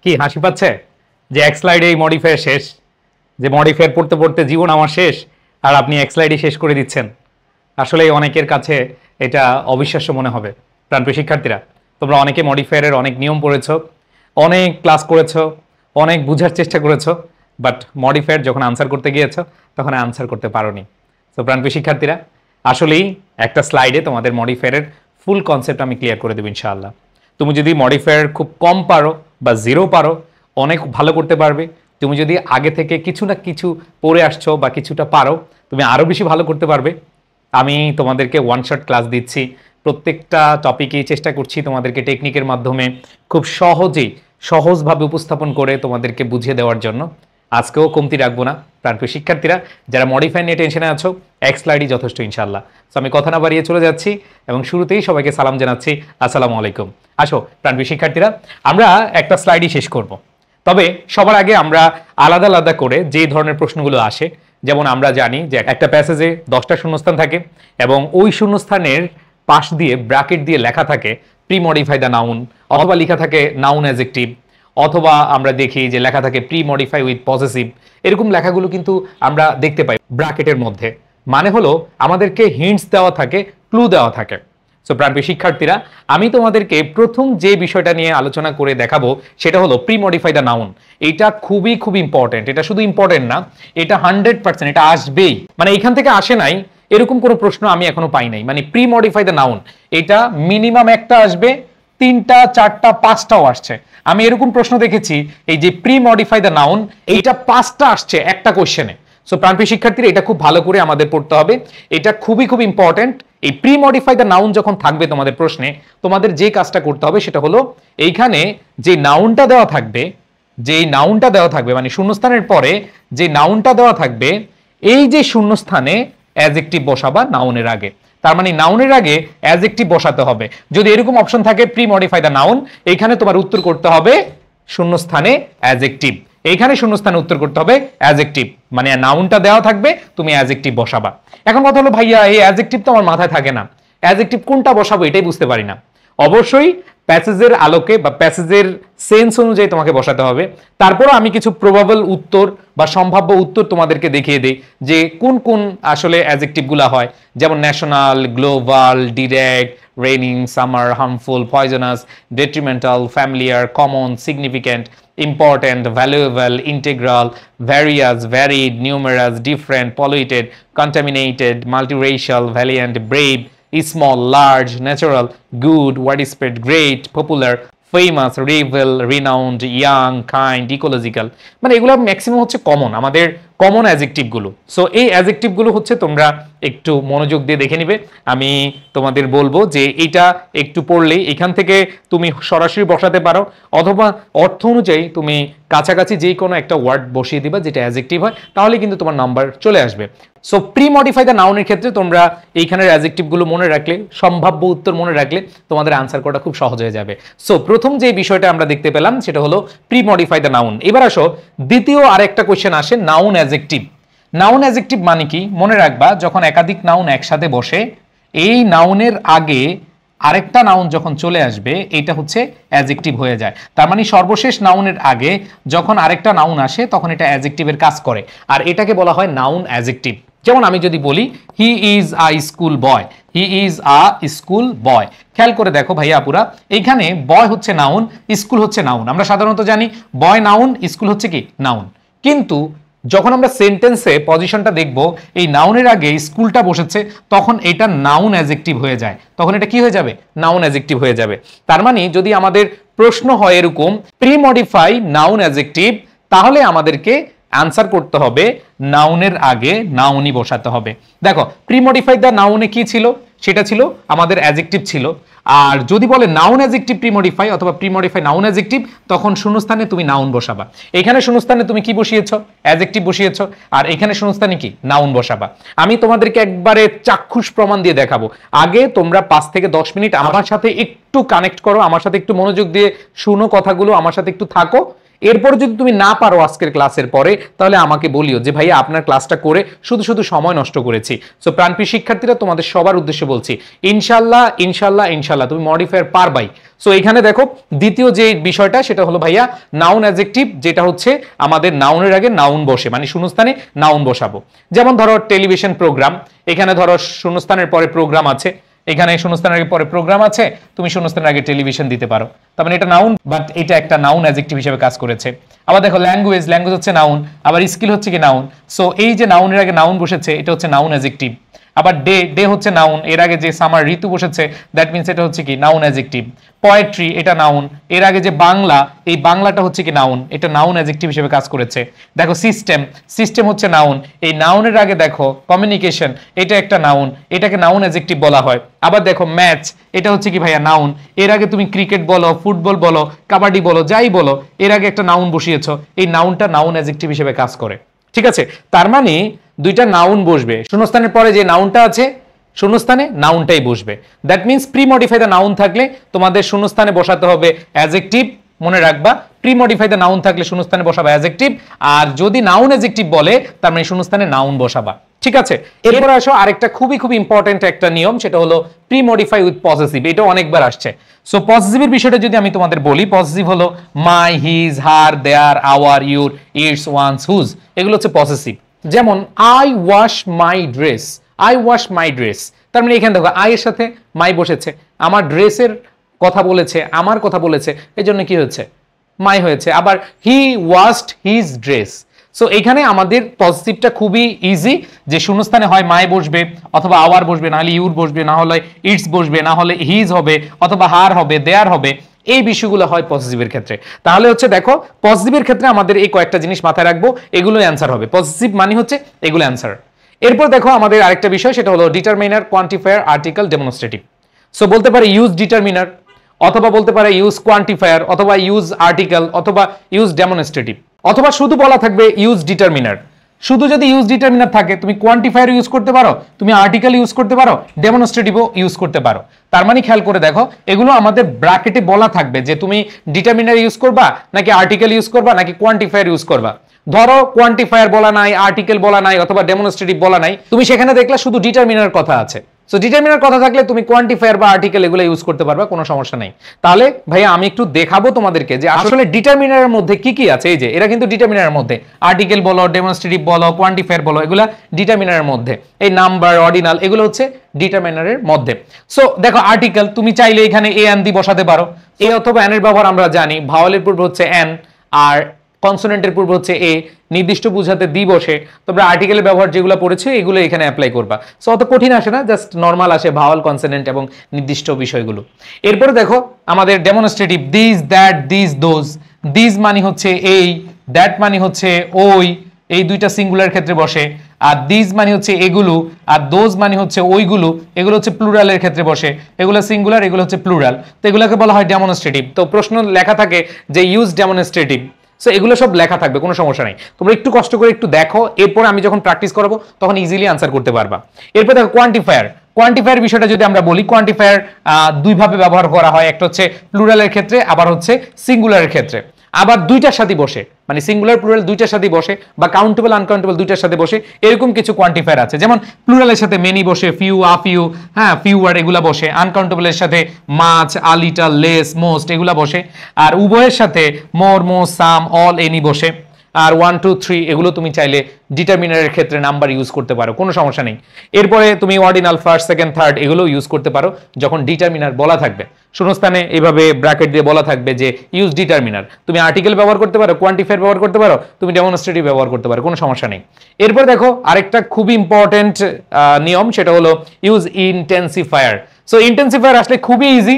কি হাসি পাচ্ছে যে এক স্লাইডে এই মডিফায়ার শেষ, যে মডিফায়ার পড়তে পড়তে জীবন আমার শেষ আর আপনি এক স্লাইডে শেষ করে দিচ্ছেন। আসলে অনেকের কাছে এটা অবিশ্বাস্য মনে হবে। প্রাণপ্রিয় শিক্ষার্থীরা, তোমরা অনেকে মডিফায়ারের অনেক নিয়ম পড়েছো, অনেক ক্লাস করেছো, অনেক বোঝার চেষ্টা করেছো, বাট মডিফায়ার যখন আনসার করতে গিয়েছো তখন আনসার করতে পারোনি। তো প্রাণপ্রিয় শিক্ষার্থীরা, আসলেই একটা স্লাইডে তোমাদের মডিফায়ারের ফুল কনসেপ্ট আমি ক্লিয়ার করে দেবো ইনশাআল্লাহ। তুমি যদি মডিফায়ার খুব কম পারো বা জিরো পারো, অনেক ভালো করতে পারবে। তুমি যদি আগে থেকে কিছু না কিছু পড়ে আসছো বা কিছুটা পারো, তুমি আরও বেশি ভালো করতে পারবে। আমি তোমাদেরকে ওয়ান শট ক্লাস দিচ্ছি, প্রত্যেকটা টপিকেই চেষ্টা করছি তোমাদেরকে টেকনিকের মাধ্যমে খুব সহজভাবে উপস্থাপন করে তোমাদেরকে বুঝিয়ে দেওয়ার জন্য। আজকেও কমতি রাখবো না। প্রাণপ্রিয় শিক্ষার্থীরা, যারা মডিফাই নিয়ে টেনশনে আছো, এক স্লাইডই যথেষ্ট ইনশাআল্লাহ। তো আমি কথা না বাড়িয়ে চলে যাচ্ছি এবং শুরুতেই সবাইকে সালাম জানাচ্ছি, আসসালামু আলাইকুম। আসো প্রাণপ্রিয় শিক্ষার্থীরা, আমরা একটা স্লাইডই শেষ করব। তবে সবার আগে আমরা আলাদা আলাদা করে যে ধরনের প্রশ্নগুলো আসে, যেমন আমরা জানি যে একটা প্যাসেজে 10টা শূন্যস্থান থাকে এবং ওই শূন্যস্থানের পাশ দিয়ে ব্র্যাকেট দিয়ে লেখা থাকে প্রি মডিফাই দ্য নাউন, অথবা লেখা থাকে নাউন অ্যাডজেক্টিভ, অথবা আমরা দেখি যে লেখা থাকে প্রি মডিফাই উইথ পজেসিভ। এরকম লেখাগুলো কিন্তু আমরা দেখতে পাই ব্র্যাকেটের মধ্যে। মানে হলো আমাদেরকে হিন্টস দেওয়া থাকে, ক্লু দেওয়া থাকে। সো প্রাণপ্রিয় শিক্ষার্থীরা, আমি তোমাদেরকে প্রথম যে বিষয়টা নিয়ে আলোচনা করে দেখাবো সেটা হলো প্রি মডিফাই দ্য নাউন। এটা খুবই ইম্পর্টেন্ট। এটা শুধু ইম্পর্টেন্ট না, এটা 100% এটা আসবেই। মানে এখান থেকে আসে নাই এরকম কোনো প্রশ্ন আমি এখনো পাই নাই। মানে প্রি মডিফাই দ্য নাউন, এটা মিনিমাম একটা আসবে, 3টা 4টা 5টাও আসছে। আমি এরকম প্রশ্ন দেখেছি এই যে প্রি মডিফাই দ্য নাউন, এইটা 5টা আসছে একটা কোশ্চেনে। সো প্রাণপ্রিয় শিক্ষার্থীরা, এটা খুব ভালো করে আমাদের পড়তে হবে। এটা খুবই ইম্পর্টেন্ট। এই প্রি মডিফাই দ্য নাউন যখন থাকবে তোমাদের প্রশ্নে, তোমাদের যে কাজটা করতে হবে সেটা হলো এইখানে যে নাউনটা দেওয়া থাকবে, মানে শূন্যস্থানের পরে যে নাউনটা দেওয়া থাকবে, এই যে শূন্যস্থানে অ্যাডজেক্টিভ বসাবা নাউনের আগে। তার মানে নাউনের আগে অ্যাডজেক্টিভ বসাতে হবে। যদি এরকম অপশন থাকে প্রি মডিফাই দ্য নাউন, এখানে তোমার উত্তর করতে হবে শূন্যস্থানে অ্যাডজেক্টিভ। এইখানে শূন্যস্থানে উত্তর করতে হবে অ্যাডজেক্টিভ, মানে নাউনটা দেওয়া থাকবে, তুমি অ্যাডজেক্টিভ বসাবা। এখন কথা হলো, ভাইয়া এই অ্যাডজেক্টিভ তো আমার মাথায় থাকে না, অ্যাডজেক্টিভ কোনটা বসাবো এটাই বুঝতে পারি না। অবশ্যই প্যাসেজের আলোকে বা প্যাসেজের সেন্স অনুযায়ী তোমাকে বসাতে হবে। তারপরও আমি কিছু প্রবাবল উত্তর বা সম্ভাব্য উত্তর তোমাদেরকে দেখিয়ে দিই যে কোন কোন আসলে অ্যাডজেক্টিভগুলো হয়। যেমন national, global, direct, raining, summer, harmful, poisonous, detrimental, familiar, common, significant, important, valuable, integral, various, varied, numerous, different, polluted, contaminated, multiracial, valiant, brave, small, large, natural, good, widespread, great, popular, famous, rebel, renowned, young, kind, ecological। মানে এগুলো maximum হচ্ছে common, আমাদের common adjective গুলো। So এই adjective গুলো হচ্ছে তোমরা একটু মনোযোগ দিয়ে দেখে নিবে। আমি তোমাদের বলবো যে এটা একটু পড়লেই এখান থেকে তুমি সরাসরি বসাতে পারো, অথবা অর্থ অনুযায়ী তুমি কাছাকাছি যেই কোনো একটা ওয়ার্ড বসিয়ে দিবা যেটা অ্যাডজেক্টিভ হয়, তাহলে কিন্তু তোমার নাম্বার চলে আসবে। সো প্রি মডিফাই দ্য নাউনের ক্ষেত্রে তোমরা এইখানের অ্যাডজেক্টিভগুলো মনে রাখলে, সম্ভাব্য উত্তর মনে রাখলে তোমাদের আনসার করাটা খুব সহজ হয়ে যাবে। সো প্রথম যে বিষয়টা আমরা দেখতে পেলাম সেটা হলো প্রি মডিফাই দ্য নাউন। এবার আসো দ্বিতীয় আরেকটা কোশ্চেন আসে, নাউন অ্যাডজেক্টিভ। নাউন অ্যাডজেক্টিভ মানে কি মনে রাখবা, যখন একাধিক নাউন একসাথে বসে, এই নাউনের আগে আরেকটা নাউন যখন চলে আসবে, এটা হচ্ছে অ্যাডজেক্টিভ হয়ে যায়। তার মানে সর্বশেষ নাউনের আগে যখন আরেকটা নাউন আসে তখন এটা অ্যাডজেক্টিভের কাজ করে, আর এটাকে বলা হয় নাউন অ্যাডজেক্টিভ। যেমন আমি যদি বলি he is a school boy, he is a school বয়। খেয়াল করে দেখো ভাইয়া আপুরা, এইখানে বয় হচ্ছে নাউন, স্কুল হচ্ছে নাউন। আমরা সাধারণত জানি বয় নাউন, স্কুল হচ্ছে কি নাউন। কিন্তু যখন আমরা সেন্টেন্সে পজিশনটা দেখব, এই নাউনের আগে স্কুলটা বসেছে, তখন এটা নাউন অ্যাডজেক্টিভ হয়ে যায়। তখন এটা কি হয়ে যাবে? নাউন অ্যাডজেক্টিভ হয়ে যাবে। তার মানে যদি আমাদের প্রশ্ন হয় এরকম প্রি মডিফাই নাউন অ্যাডজেক্টিভ, তাহলে আমাদেরকে আনসার করতে হবে নাউনের আগে নাউনই বসাতে হবে। দেখো প্রি মডিফাই দ্য নাউনে কি ছিল, সেটা ছিল আমাদের অ্যাডজেক্টিভ ছিল। আর যদি বলে নাউন অ্যাডজেক্টিভ প্রি মডিফাই অথবা প্রি মডিফাই নাউন অ্যাডজেক্টিভ, তখন শূন্যস্থানে তুমি নাউন বসাবা। এখানে শূন্যস্থানে তুমি কি বসিয়েছো? অ্যাডজেক্টিভ বসিয়েছো। আর এখানে শূন্যস্থানে কি? নাউন বসাবা। আমি তোমাদেরকে একবারে চাক্ষুষ প্রমাণ দিয়ে দেখাবো। আগে তোমরা 5 থেকে 10 মিনিট আমার সাথে একটু কানেক্ট করো, আমার সাথে একটু মনোযোগ দিয়ে শুনো কথাগুলো, আমার সাথে একটু থাকো। এরপর যদি তুমি না পারো আজকের ক্লাসের পরে, তাহলে আমাকে বলিও যে ভাইয়া আপনার ক্লাসটা করে শুধু শুধু সময় নষ্ট করেছি। সো প্রাণপ্রিয় শিক্ষার্থীরা, তোমাদের সবার উদ্দেশ্যে বলছি, ইনশাল্লাহ ইনশাল্লাহ ইনশাল্লাহ তুমি মডিফায়ার পারবাই। সো এখানে দেখো দ্বিতীয় যে বিষয়টা সেটা হলো ভাইয়া নাউন অ্যাডজেক্টিভ, যেটা হচ্ছে আমাদের নাউনের আগে নাউন বসে, মানে শূন্যস্থানে নাউন বসাবো। যেমন ধরো টেলিভিশন প্রোগ্রাম, এখানে ধরো শূন্যস্থানের পরে প্রোগ্রাম আছে, এখানে শূন্যস্থানের আগে পরে প্রোগ্রাম আছে, তুমি শূন্যস্থানের আগে টেলিভিশন দিতে পারো, তার মানে এটা নাউন, বাট এটা একটা নাউন অ্যাডজেক্টিভ হিসেবে কাজ করেছে। আবার দেখো ল্যাঙ্গুয়েজ, ল্যাঙ্গুয়েজ হচ্ছে নাউন, আবার স্কিল হচ্ছে কি নাউন। সো এই যে নাউনের আগে নাউন বসেছে, এটা হচ্ছে নাউন অ্যাডজেক্টিভ। আবার ডে, ডে হচ্ছে নাউন, এর আগে যে সামার ঋতু বসেছে, দ্যাট মিন্স এটা হচ্ছে কি নাউন অ্যাডজেক্টিভ। পোয়েট্রি, এটা নাউন, এর আগে যে বাংলা, এই বাংলাটা হচ্ছে কি নাউন, এটা নাউন অ্যাডজেক্টিভ হিসেবে কাজ করেছে। দেখো সিস্টেম, সিস্টেম হচ্ছে নাউন, এই নাউনের আগে দেখো কমিউনিকেশন, এটা একটা নাউন, এটাকে নাউন অ্যাডজেক্টিভ বলা হয়। আবার দেখো ম্যাচ, এটা হচ্ছে কি ভাইয়া নাউন, এর আগে তুমি ক্রিকেট বলো, ফুটবল বলো, কাবাডি বলো, যাই বলো, এর আগে একটা নাউন বসিয়েছো, এই নাউনটা নাউন অ্যাডজেক্টিভ হিসেবে কাজ করে। ঠিক আছে, তার মানে দুইটা নাউন বসবে, শূন্যস্থানের পরে যে নাউনটা আছে শূন্যস্থানে নাউনটাই বসবে। That means pre modify the noun থাকলে তোমাদের শূন্যস্থানে বসাতে হবে অ্যাডজেক্টিভ, মনে রাখবা। প্রি মডিফাই দ্য নাউন থাকলে শূন্যস্থানে বসাবা অ্যাডজেক্টিভ, আর যদি নাউন অ্যাডজেক্টিভ বলে তার মানে শূন্যস্থানে নাউন বসাবা। ঠিক আছে, এরপর আসো আরেকটা খুবই খুবই ইম্পর্টেন্ট একটা নিয়ম, সেটা হলো প্রি মডিফাই উইথ পসেসিভ। এটা অনেকবার আসছে। সো পসেসিভের বিষয়টা যদি আমি তোমাদের বলি, পসেসিভ হলো my, his, her, their, our, your, its, one's, whose, এগুলো হচ্ছে পসেসিভ। যেমন I wash my dress, I wash my dress, তার মানে এখানে দেখো আই এর সাথে মাই বসেছে, আমার ড্রেসের কথা বলেছে, আমার কথা বলেছে, এই জন্য কি হয়েছে, মাই হয়েছে। আবার হি ওয়াশড হিজ ড্রেস। সো এখানে আমাদের পজিটিভটা খুবই ইজি, যে শূন্যস্থানে হয় মাই বসবে, অথবা আওয়ার বসবে, না হলে ইউর বসবে, না হলে ইটস বসবে, না হলে হিজ হবে, অথবা হার হবে, দেয়ার হবে। এই বিষয়গুলো হয় পজিটিভের ক্ষেত্রে। তাহলে হচ্ছে দেখো পজিটিভের ক্ষেত্রে আমাদের এই কয়েকটা জিনিস মাথায় রাখবো, এগুলো অ্যান্সার হবে। পজিটিভ মানে হচ্ছে এগুলো অ্যান্সার। এরপর দেখো আমাদের আরেকটা বিষয়, সেটা হলো determiner, quantifier, article, demonstrative. So বলতে পারে ইউজ ডিটারমিনার, অথবা বলতে পারে ইউজ কোয়ান্টিফায়ার, অথবা ইউজ আর্টিকেল, অথবা ইউজ ডেমনস্ট্রেটিভ, অথবা শুধু বলা থাকবে ইউজ ডিটারমিনার। শুধু যদি ইউজ ডিটারমিনার থাকে, তুমি কোয়ান্টিফায়ার ইউজ করতে পারো, তুমি আর্টিকেল ইউজ করতে পারো, ডেমনস্ট্রেটিভও ইউজ করতে পারো। তার মানে খেয়াল করে দেখো, এগুলো আমাদের ব্র্যাকেটে বলা থাকবে যে তুমি ডিটারমিনার ইউজ করবা, নাকি আর্টিকেল ইউজ করবা, নাকি কোয়ান্টিফায়ার ইউজ করবা। ধরো কোয়ান্টিফায়ার বলা নাই, আর্টিকেল বলা নাই, অথবা ডেমনস্ট্রেটিভ বলা নাই, তুমি সেখানে দেখলা শুধু ডিটারমিনার কথা আছে। সো ডিটারমিনার কথা থাকলে তুমি কোয়ান্টিফায়ার বা আর্টিকেল এগুলো ইউজ করতে পারবা, কোনো সমস্যা নেই। তাহলে ভাইয়া আমি একটু দেখাবো তোমাদেরকে যে আসলে ডিটারমিনারের মধ্যে কি কি আছে। এই যে এরা কিন্তু ডিটারমিনারের মধ্যে, আর্টিকেল বলো, ডেমনস্ট্রেটিভ বলো, কোয়ান্টিফায়ার বলো, এগুলা ডিটারমিনারের মধ্যে। এই নাম্বার, অর্ডিনাল, এগুলো হচ্ছে ডিটারমিনারের মধ্যে। সো দেখো আর্টিকেল, তুমি চাইলে এখানে এ এন দি বসাতে পারো। এ অথবা এন এর ব্যবহার আমরা জানি, ভাওয়ালের পূর্বে হচ্ছে এন, আর কনসোনেন্টের পূর্বে হচ্ছে এ, নির্দিষ্ট বুঝাতে দি বসে। তোমরা আর্টিকেলের ব্যবহার যেগুলো পড়েছো এগুলো এখানে অ্যাপ্লাই করবা। সো অত কঠিন আসে না, জাস্ট নর্মাল আসে ভাওয়াল, কনসোনেন্ট এবং নির্দিষ্ট বিষয়গুলো। এরপরে দেখো আমাদের demonstrative, this, that, this, those. This মানে হচ্ছে এই, দ্যাট মানে হচ্ছে ওই, এই দুইটা সিঙ্গুলার ক্ষেত্রে বসে। আর দিস মানে হচ্ছে এগুলো, আর দোজ মানে হচ্ছে ওইগুলো, এগুলো হচ্ছে প্লুরালের ক্ষেত্রে বসে। এগুলো সিঙ্গুলার, এগুলো হচ্ছে প্লুরাল। তো এগুলোকে বলা হয় ডেমনস্ট্রেটিভ। তো প্রশ্ন লেখা থাকে যে ইউজ ডেমনস্ট্রেটিভ। সো এগুলো সব লেখা থাকবে, কোনো সমস্যা নেই। তোমরা একটু কষ্ট করে একটু দেখো, এরপর আমি যখন প্র্যাকটিস করবো তখন ইজিলি আনসার করতে পারবা। এরপর দেখো কোয়ান্টিফায়ার। কোয়ান্টিফায়ার বিষয়টা যদি আমরা বলি, কোয়ান্টিফায়ার দুই ভাবে ব্যবহার করা হয়, একটা হচ্ছে প্লুরালের ক্ষেত্রে, আবার হচ্ছে সিঙ্গুলারের ক্ষেত্রে। আবার দুইটার সাথে বসে, মানে সিঙ্গুলার প্লুরাল দুইটার সাথে বসে, বা কাউন্টেবল আনকাউন্টেবল দুইটার সাথে বসে, এরকম কিছু কোয়ান্টিফায়ার আছে। যেমন প্লুরালের সাথে মেনি বসে, ফিউ, আ ফিউ, হ্যাঁ ফিউ আর এগুলা বসে। আনকাউন্টেবলের সাথে মাছ, আ লিটল, লেস, মোস্ট এগুলা বসে। আর উভয়ের সাথে মোর, মোস্ট, সাম, অল, এনি বসে। আর 1 2 3 এগুলো তুমি চাইলে ডিটারমিনারের ক্ষেত্রে নাম্বার ইউজ করতে পারো, কোনো সমস্যা নেই। এরপরে তুমি অর্ডিনাল, ফার্স্ট, সেকেন্ড, থার্ড এগুলো ইউজ করতে পারো যখন ডিটারমিনার বলা থাকবে। শূন্যস্থানে এইভাবে ব্র্যাকেট দিয়ে বলা থাকবে যে ইউজ ডিটারমিনার। তুমি আর্টিকেল ব্যবহার করতে পারো, কোয়ান্টিফায়ার ব্যবহার করতে পারো, তুমি ডেমনস্ট্রেটিভ ব্যবহার করতে পারো, কোনো সমস্যা নেই। এরপর দেখো আরেকটা খুবই ইম্পর্টেন্ট নিয়ম, সেটা হলো ইউজ ইন্টেন্সিফায়ার। সো ইন্টেন্সিফায়ার আসলে খুবই ইজি,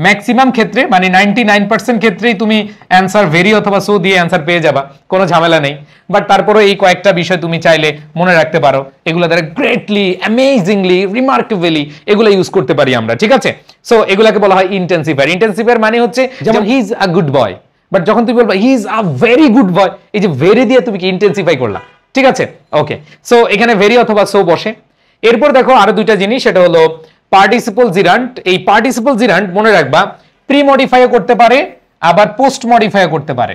ম্যাক্সিমাম ক্ষেত্রে মানে 99% ক্ষেত্রেই তুমি অ্যান্সার ভেরি অথবা সো দিয়ে অ্যান্সার পেয়ে যাবা, কোনো ঝামেলা নেই। বাট তারপরে এই কয়েকটা বিষয় তুমি চাইলে মনে রাখতে পারো, এগুলো দ্বারা গ্রেটলি, অ্যামেজিংলি, রিমার্কেবলি এগুলো ইউজ করতে পারি আমরা। ঠিক আছে, সো এগুলাকে বলা হয় ইন্টেন্সিফায়ার। ইন্টেন্সিফায়ার মানে হচ্ছে যেমন he is a good boy, but যখন তুমি বলবা he is a very good boy, এই যে ভেরি দিয়ে তুমি কি ইন্টেন্সিফাই করলা। ঠিক আছে, ওকে। সো এখানে ভেরি অথবা সো বসে। এরপর দেখো আরো দুইটা জিনিস, সেটা হলো পার্টিসিপল জিরান্ট। এই পার্টিসিপল জিরান্ট মনে রাখবা প্রি মডিফাইও করতে পারে, আবার পোস্ট মডিফাইও করতে পারে।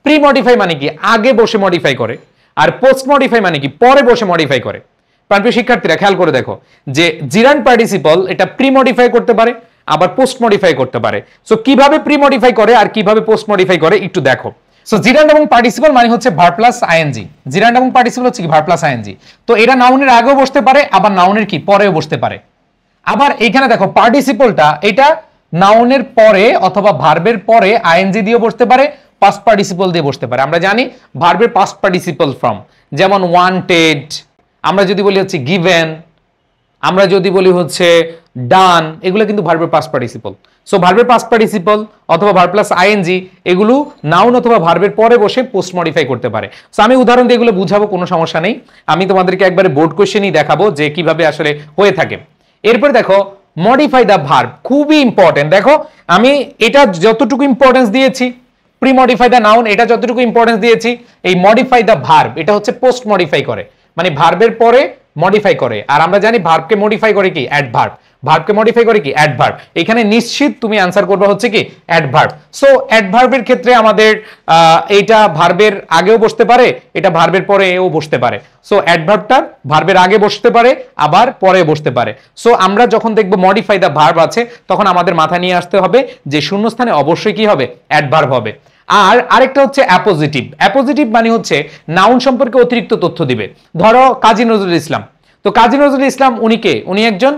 প্রি মডিফাই মানে কি আগে বসে মডিফাই করে, আর পোস্ট মডিফাই মানে কি পরে বসে মডিফাই করে। প্রিয় শিক্ষার্থীরা খেয়াল করে দেখো যে জিরান্ড পার্টিসিপল এটা প্রি মডিফাই করতে পারে আবার পোস্ট মডিফাই করতে পারে। সো কিভাবে প্রি মডিফাই করে আর কিভাবে পোস্ট মডিফাই করে একটু দেখো। সো জিরান্ড এবং পার্টিসিপল মানে হচ্ছে ভার্ব প্লাস আইএনজি। জিরান্ড এবং পার্টিসিপল হচ্ছে কি ভার্ব প্লাস আইএনজি। তো এরা নাউনের আগেও বসতে পারে আবার নাউনের কি পরেও বসতে পারে। আবার এখানে দেখো পার্টিসিপলটা এটা নাউনের পরে অথবা ভার্বের পরে আইএনজি দিয়ে বসতে পারে, পাস্ট পার্টিসিপল দিয়ে বসতে পারে। আমরা জানি ভার্বের পাস্ট পার্টিসিপল ফর্ম যেমন ওয়ান্টেড, আমরা যদি বলি হচ্ছে গিভেন, আমরা যদি বলি হচ্ছে ডান, এগুলো কিন্তু ভার্বের পাস্ট পার্টিসিপল। সো ভার্বের পাস্ট পার্টিসিপল অথবা ভার্ব প্লাস আইএনজি এগুলো নাউন অথবা ভার্বের পরে বসে পোস্ট মডিফাই করতে পারে। সো আমি উদাহরণ দিয়ে এগুলো বুঝাবো, কোনো সমস্যা নেই। আমি তোমাদেরকে একবারে বোর্ড কোশ্চেনই দেখাবো যে কিভাবে আসলে হয়ে থাকে। এরপর দেখো মডিফাই দ্য ভার্ব, খুবই ইম্পর্টেন্ট। দেখো আমি এটা যতটুকু ইম্পর্টেন্স দিয়েছি প্রি মডিফাই দ্য নাউন, এটা যতটুকু ইম্পর্টেন্স দিয়েছি, এই মডিফাই দ্য ভার্ব এটা হচ্ছে পোস্ট মডিফাই করে, মানে ভার্বের পরে মডিফাই করে। আর আমরা জানি ভার্বকে মডিফাই করে কি অ্যাডভার্ব, ভার্বকে মডিফাই করে কি অ্যাডভার্ব। এখানে নিশ্চিত তুমি আনসার করবে হচ্ছে কি অ্যাডভার্ব। সো অ্যাডভার্বের ক্ষেত্রে আমাদের এইটা ভার্বের আগেও বসতে পারে, এটা ভার্বের পরেও বসতে পারে। সো অ্যাডভার্বটা ভার্বের আগে বসতে পারে আবার পরে বসতে পারে। সো আমরা যখন দেখবো মডিফাই দ্য ভার্ব আছে তখন আমাদের মাথায় নিয়ে আসতে হবে যে শূন্যস্থানে অবশ্যই কি হবে অ্যাডভার্ব হবে। আর আরেকটা হচ্ছে অ্যাপোজিটিভ। অ্যাপোজিটিভ মানে হচ্ছে নাউন সম্পর্কে অতিরিক্ত তথ্য দিবে। ধরো কাজী নজরুল ইসলাম, তো কাজী নজরুল ইসলাম উনি কে? উনি একজন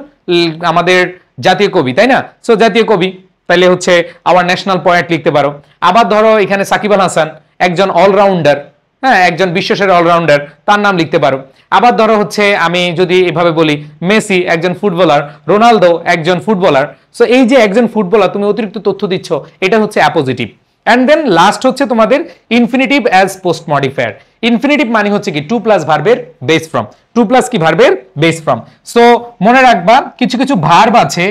আমাদের জাতীয় কবি, তাই না? সো জাতীয় কবি, তাহলে হচ্ছে আওয়ার ন্যাশনাল পয়েন্ট লিখতে পারো। আবার ধরো এখানে সাকিব আল হাসান একজন অলরাউন্ডার, হ্যাঁ একজন বিশ্বসেরা অলরাউন্ডার, তার নাম লিখতে পারো। আবার ধরো হচ্ছে আমি যদি এভাবে বলি মেসি একজন ফুটবলার, রোনালদো একজন ফুটবলার। সো এই যে একজন ফুটবলার তুমি অতিরিক্ত তথ্য দিচ্ছ, এটা হচ্ছে অ্যাপোজিটিভ। এন্ড দেন লাস্ট হচ্ছে তোমাদের infinitive as post modifier. Infinitive মানে হচ্ছে কি টু প্লাস ভার্বের বেস ফর্ম, টু প্লাস কি ভার্বের বেস ফর্ম। সো মনে রাখবা কিছু কিছু ভার্ব আছে,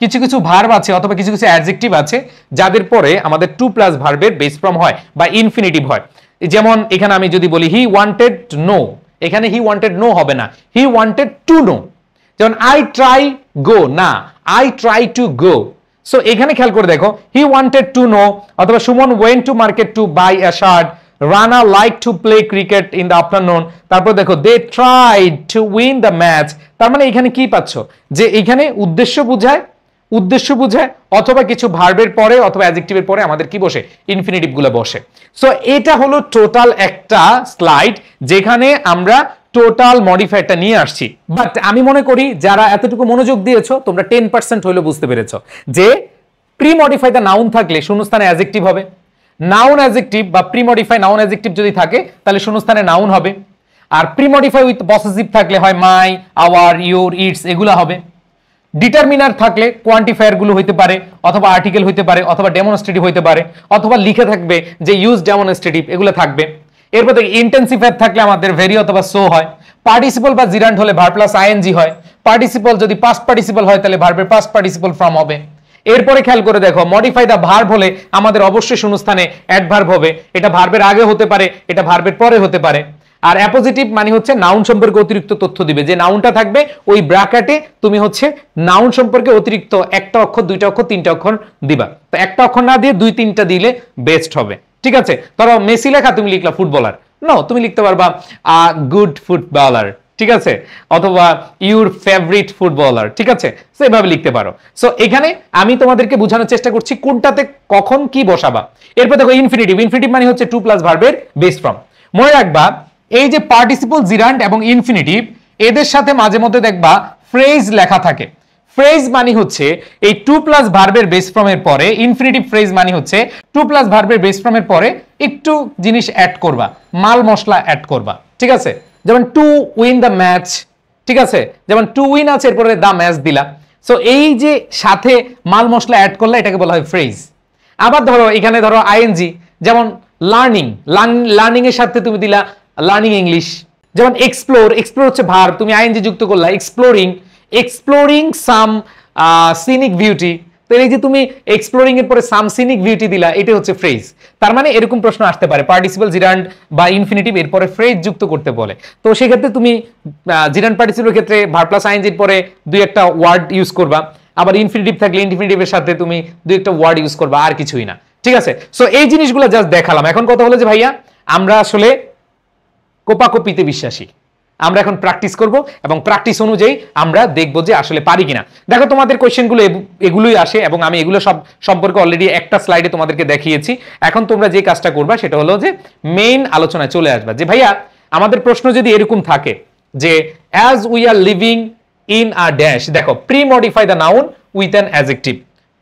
কিছু কিছু ভার্ব আছে অথবা কিছু কিছু অ্যাডজেক্টিভ আছে যাদের পরে আমাদের টু প্লাস ভার্বের বেস ফর্ম হয় বা ইনফিনিটিভ হয়। যেমন এখানে আমি যদি বলি হি ওয়ান্টেড নো, এখানে হি ওয়ান্টেড নো হবে না, হি ওয়ান্টেড টু নো। যেমন আই ট্রাই গো, না I try to go. So এখানে খেয়াল করে দেখো হি ওয়ান্টেড টু নো অথবা Suman went to market to buy a shirt, Rana like to play cricket in the afternoon. তারপর দেখো they tried to win the match. তার মানে এখানে কি পাচ্ছ যে এখানে উদ্দেশ্য বোঝায়, উদ্দেশ্য বোঝায় অথবা কিছু ভার্বের পরে অথবা অ্যাডজেক্টিভের পরে আমাদের কি বসে ইনফিনিটিভ গুলো বসে। সো এটা হলো টোটাল একটা স্লাইড যেখানে আমরা টোটাল মডিফায়ারটা নিয়ে আসছি। বাট আমি মনে করি যারা এতটুকু মনোযোগ দিয়েছো তোমরা 10% হইলেও বুঝতে পেরেছো যে প্রি মডিফাই দ্য নাউন থাকলে শূন্যস্থানে অ্যাডজেক্টিভ হবে, নাউন অ্যাডজেক্টিভ বা প্রি মডিফাই নাউন অ্যাডজেক্টিভ যদি থাকে তাহলে শূন্যস্থানে নাউন হবে। আর প্রি মডিফাই উইথ পসেসিভ থাকলে হয় মাই, আওয়ার, ইউর, ইটস এগুলা হবে। ডিটারমিনার থাকলে কোয়ান্টিফায়ার গুলো হইতে পারে অথবা আর্টিকেল হইতে পারে অথবা ডেমনস্ট্রেটিভ হইতে পারে অথবা লিখে থাকবে যে ইউজ ডেমনস্ট্রেটিভ, এগুলো থাকবে। এরপর থেকে ইন্টেন্সিফায়ার থাকলে আমাদের ভেরি অথবা সো হয়। পার্টিসিপল বা জিরান্ড হলে ভার্ব প্লাস আইএনজি হয়। পার্টিসিপল যদি পাস্ট পার্টিসিপল হয় তাহলে ভার্বের পাস্ট পার্টিসিপল ফর্ম হবে। এরপরে খেয়াল করে দেখো মডিফাই দা ভার্ব হলে আমাদের অবশ্যই শূন্যস্থানে অ্যাডভার্ব হবে, এটা ভার্বের আগে হতে পারে, এটা ভার্বের পরে হতে পারে। আর অ্যাপোজিটিভ মানে হচ্ছে নাউন সম্পর্কে অতিরিক্ত তথ্য দিবে, যে নাউনটা থাকবে ওই ব্র্যাকেটে তুমি হচ্ছে নাউন সম্পর্কে অতিরিক্ত একটা অক্ষর, দুইটা অক্ষর, তিনটা অক্ষর দিবা। তো একটা অক্ষর না দিয়ে দুই তিনটা দিলে বেস্ট হবে, ঠিক আছে? ধরো মেসি লেখা তুমি লিখলা ফুটবলার, নো তুমি লিখতে পারবা গুড ফুটবলার, ঠিক আছে, অথবা ইউর ফেভারিট ফুটবলার, ঠিক আছে? সো এভাবে লিখতে পারো। সো এখানে আমি তোমাদেরকে বোঝানোর চেষ্টা করছি কোনটাতে কখন কি বসাবা। এরপর দেখো ইনফিনিটিভ। ইনফিনিটিভ মানে হচ্ছে টু প্লাস ভার্বের বেস ফর্ম। মনে রাখবা এই যে পার্টিসিপল, জিরান্ড এবং ইনফিনিটিভ এদের সাথে মাঝে মধ্যে দেখবা ফ্রেজ লেখা থাকে। ফ্রেজ মানে হচ্ছে এই টু প্লাস ভার্বের বেস ফর্মের পরে, ইনফিনিটিভ ফ্রেজ মানে হচ্ছে টু প্লাস ভার্বের বেস ফর্মের পরে একটু জিনিস অ্যাড করবা, মাল মশলা অ্যাড করবা, ঠিক আছে? যেমন টু উইন দ্য ম্যাচ, ঠিক আছে? যেমন টু উইন আছে এরপরে দ্য ম্যাচ দিলা। সো এই যে সাথে মাল মশলা অ্যাড করলে এটাকে বলা হয় ফ্রেজ। আবার ধরো এখানে ধরো আইএনজি, যেমন লার্নিং, লার্নিং এর সাথে তুমি দিলা লার্নিং ইংলিশ। যেমন এক্সপ্লোর, এক্সপ্লোর হচ্ছে ভার্ব, তুমি আইএনজি যুক্ত করলা এক্সপ্লোরিং, এক্সপ্লোরিং সাম সিনিক বিউটি। তো এই যে তুমি এক্সপ্লোরিং এর পরে সাম সিনিক বিউটি দিলা, এটা হচ্ছে ফ্রেজ। তার মানে এরকম প্রশ্ন আসতে পারে পার্টিসিপল, জিরান্ড বা ইনফিনিটিভ এর পরে ফ্রেজ যুক্ত করতে বলে। তো সেক্ষেত্রে তুমি জিরান্ড পার্টিসিপলের ক্ষেত্রে ভার্ব প্লাস আইএনজির পরে দুই একটা ওয়ার্ড ইউজ করবা। আবার ইনফিনিটিভ থাকলে ইনফিনিটিভের সাথে তুমি দুই একটা ওয়ার্ড ইউজ করবা, আর কিছুই না, ঠিক আছে, সো এই জিনিসগুলো জাস্ট দেখালাম। এখন কথা হলো যে ভাইয়া আমরা আসলে কোপাকপিতে বিশ্বাসী, আমরা এখন প্র্যাকটিস করব এবং প্র্যাকটিস অনুযায়ী আমরা দেখব যে আসলে পারি কিনা। দেখো তোমাদের কোশ্চেনগুলো এগুলোই আসে এবং আমি এগুলো সব সম্পর্কে অলরেডি একটা স্লাইডে তোমাদেরকে দেখিয়েছি। এখন তোমরা যে কাজটা করবা সেটা হলো যে মেইন আলোচনায় চলে আসবা যে ভাইয়া আমাদের প্রশ্ন যদি এরকম থাকে যে as we are living in a dash, দেখো pre modify the noun with an adjective,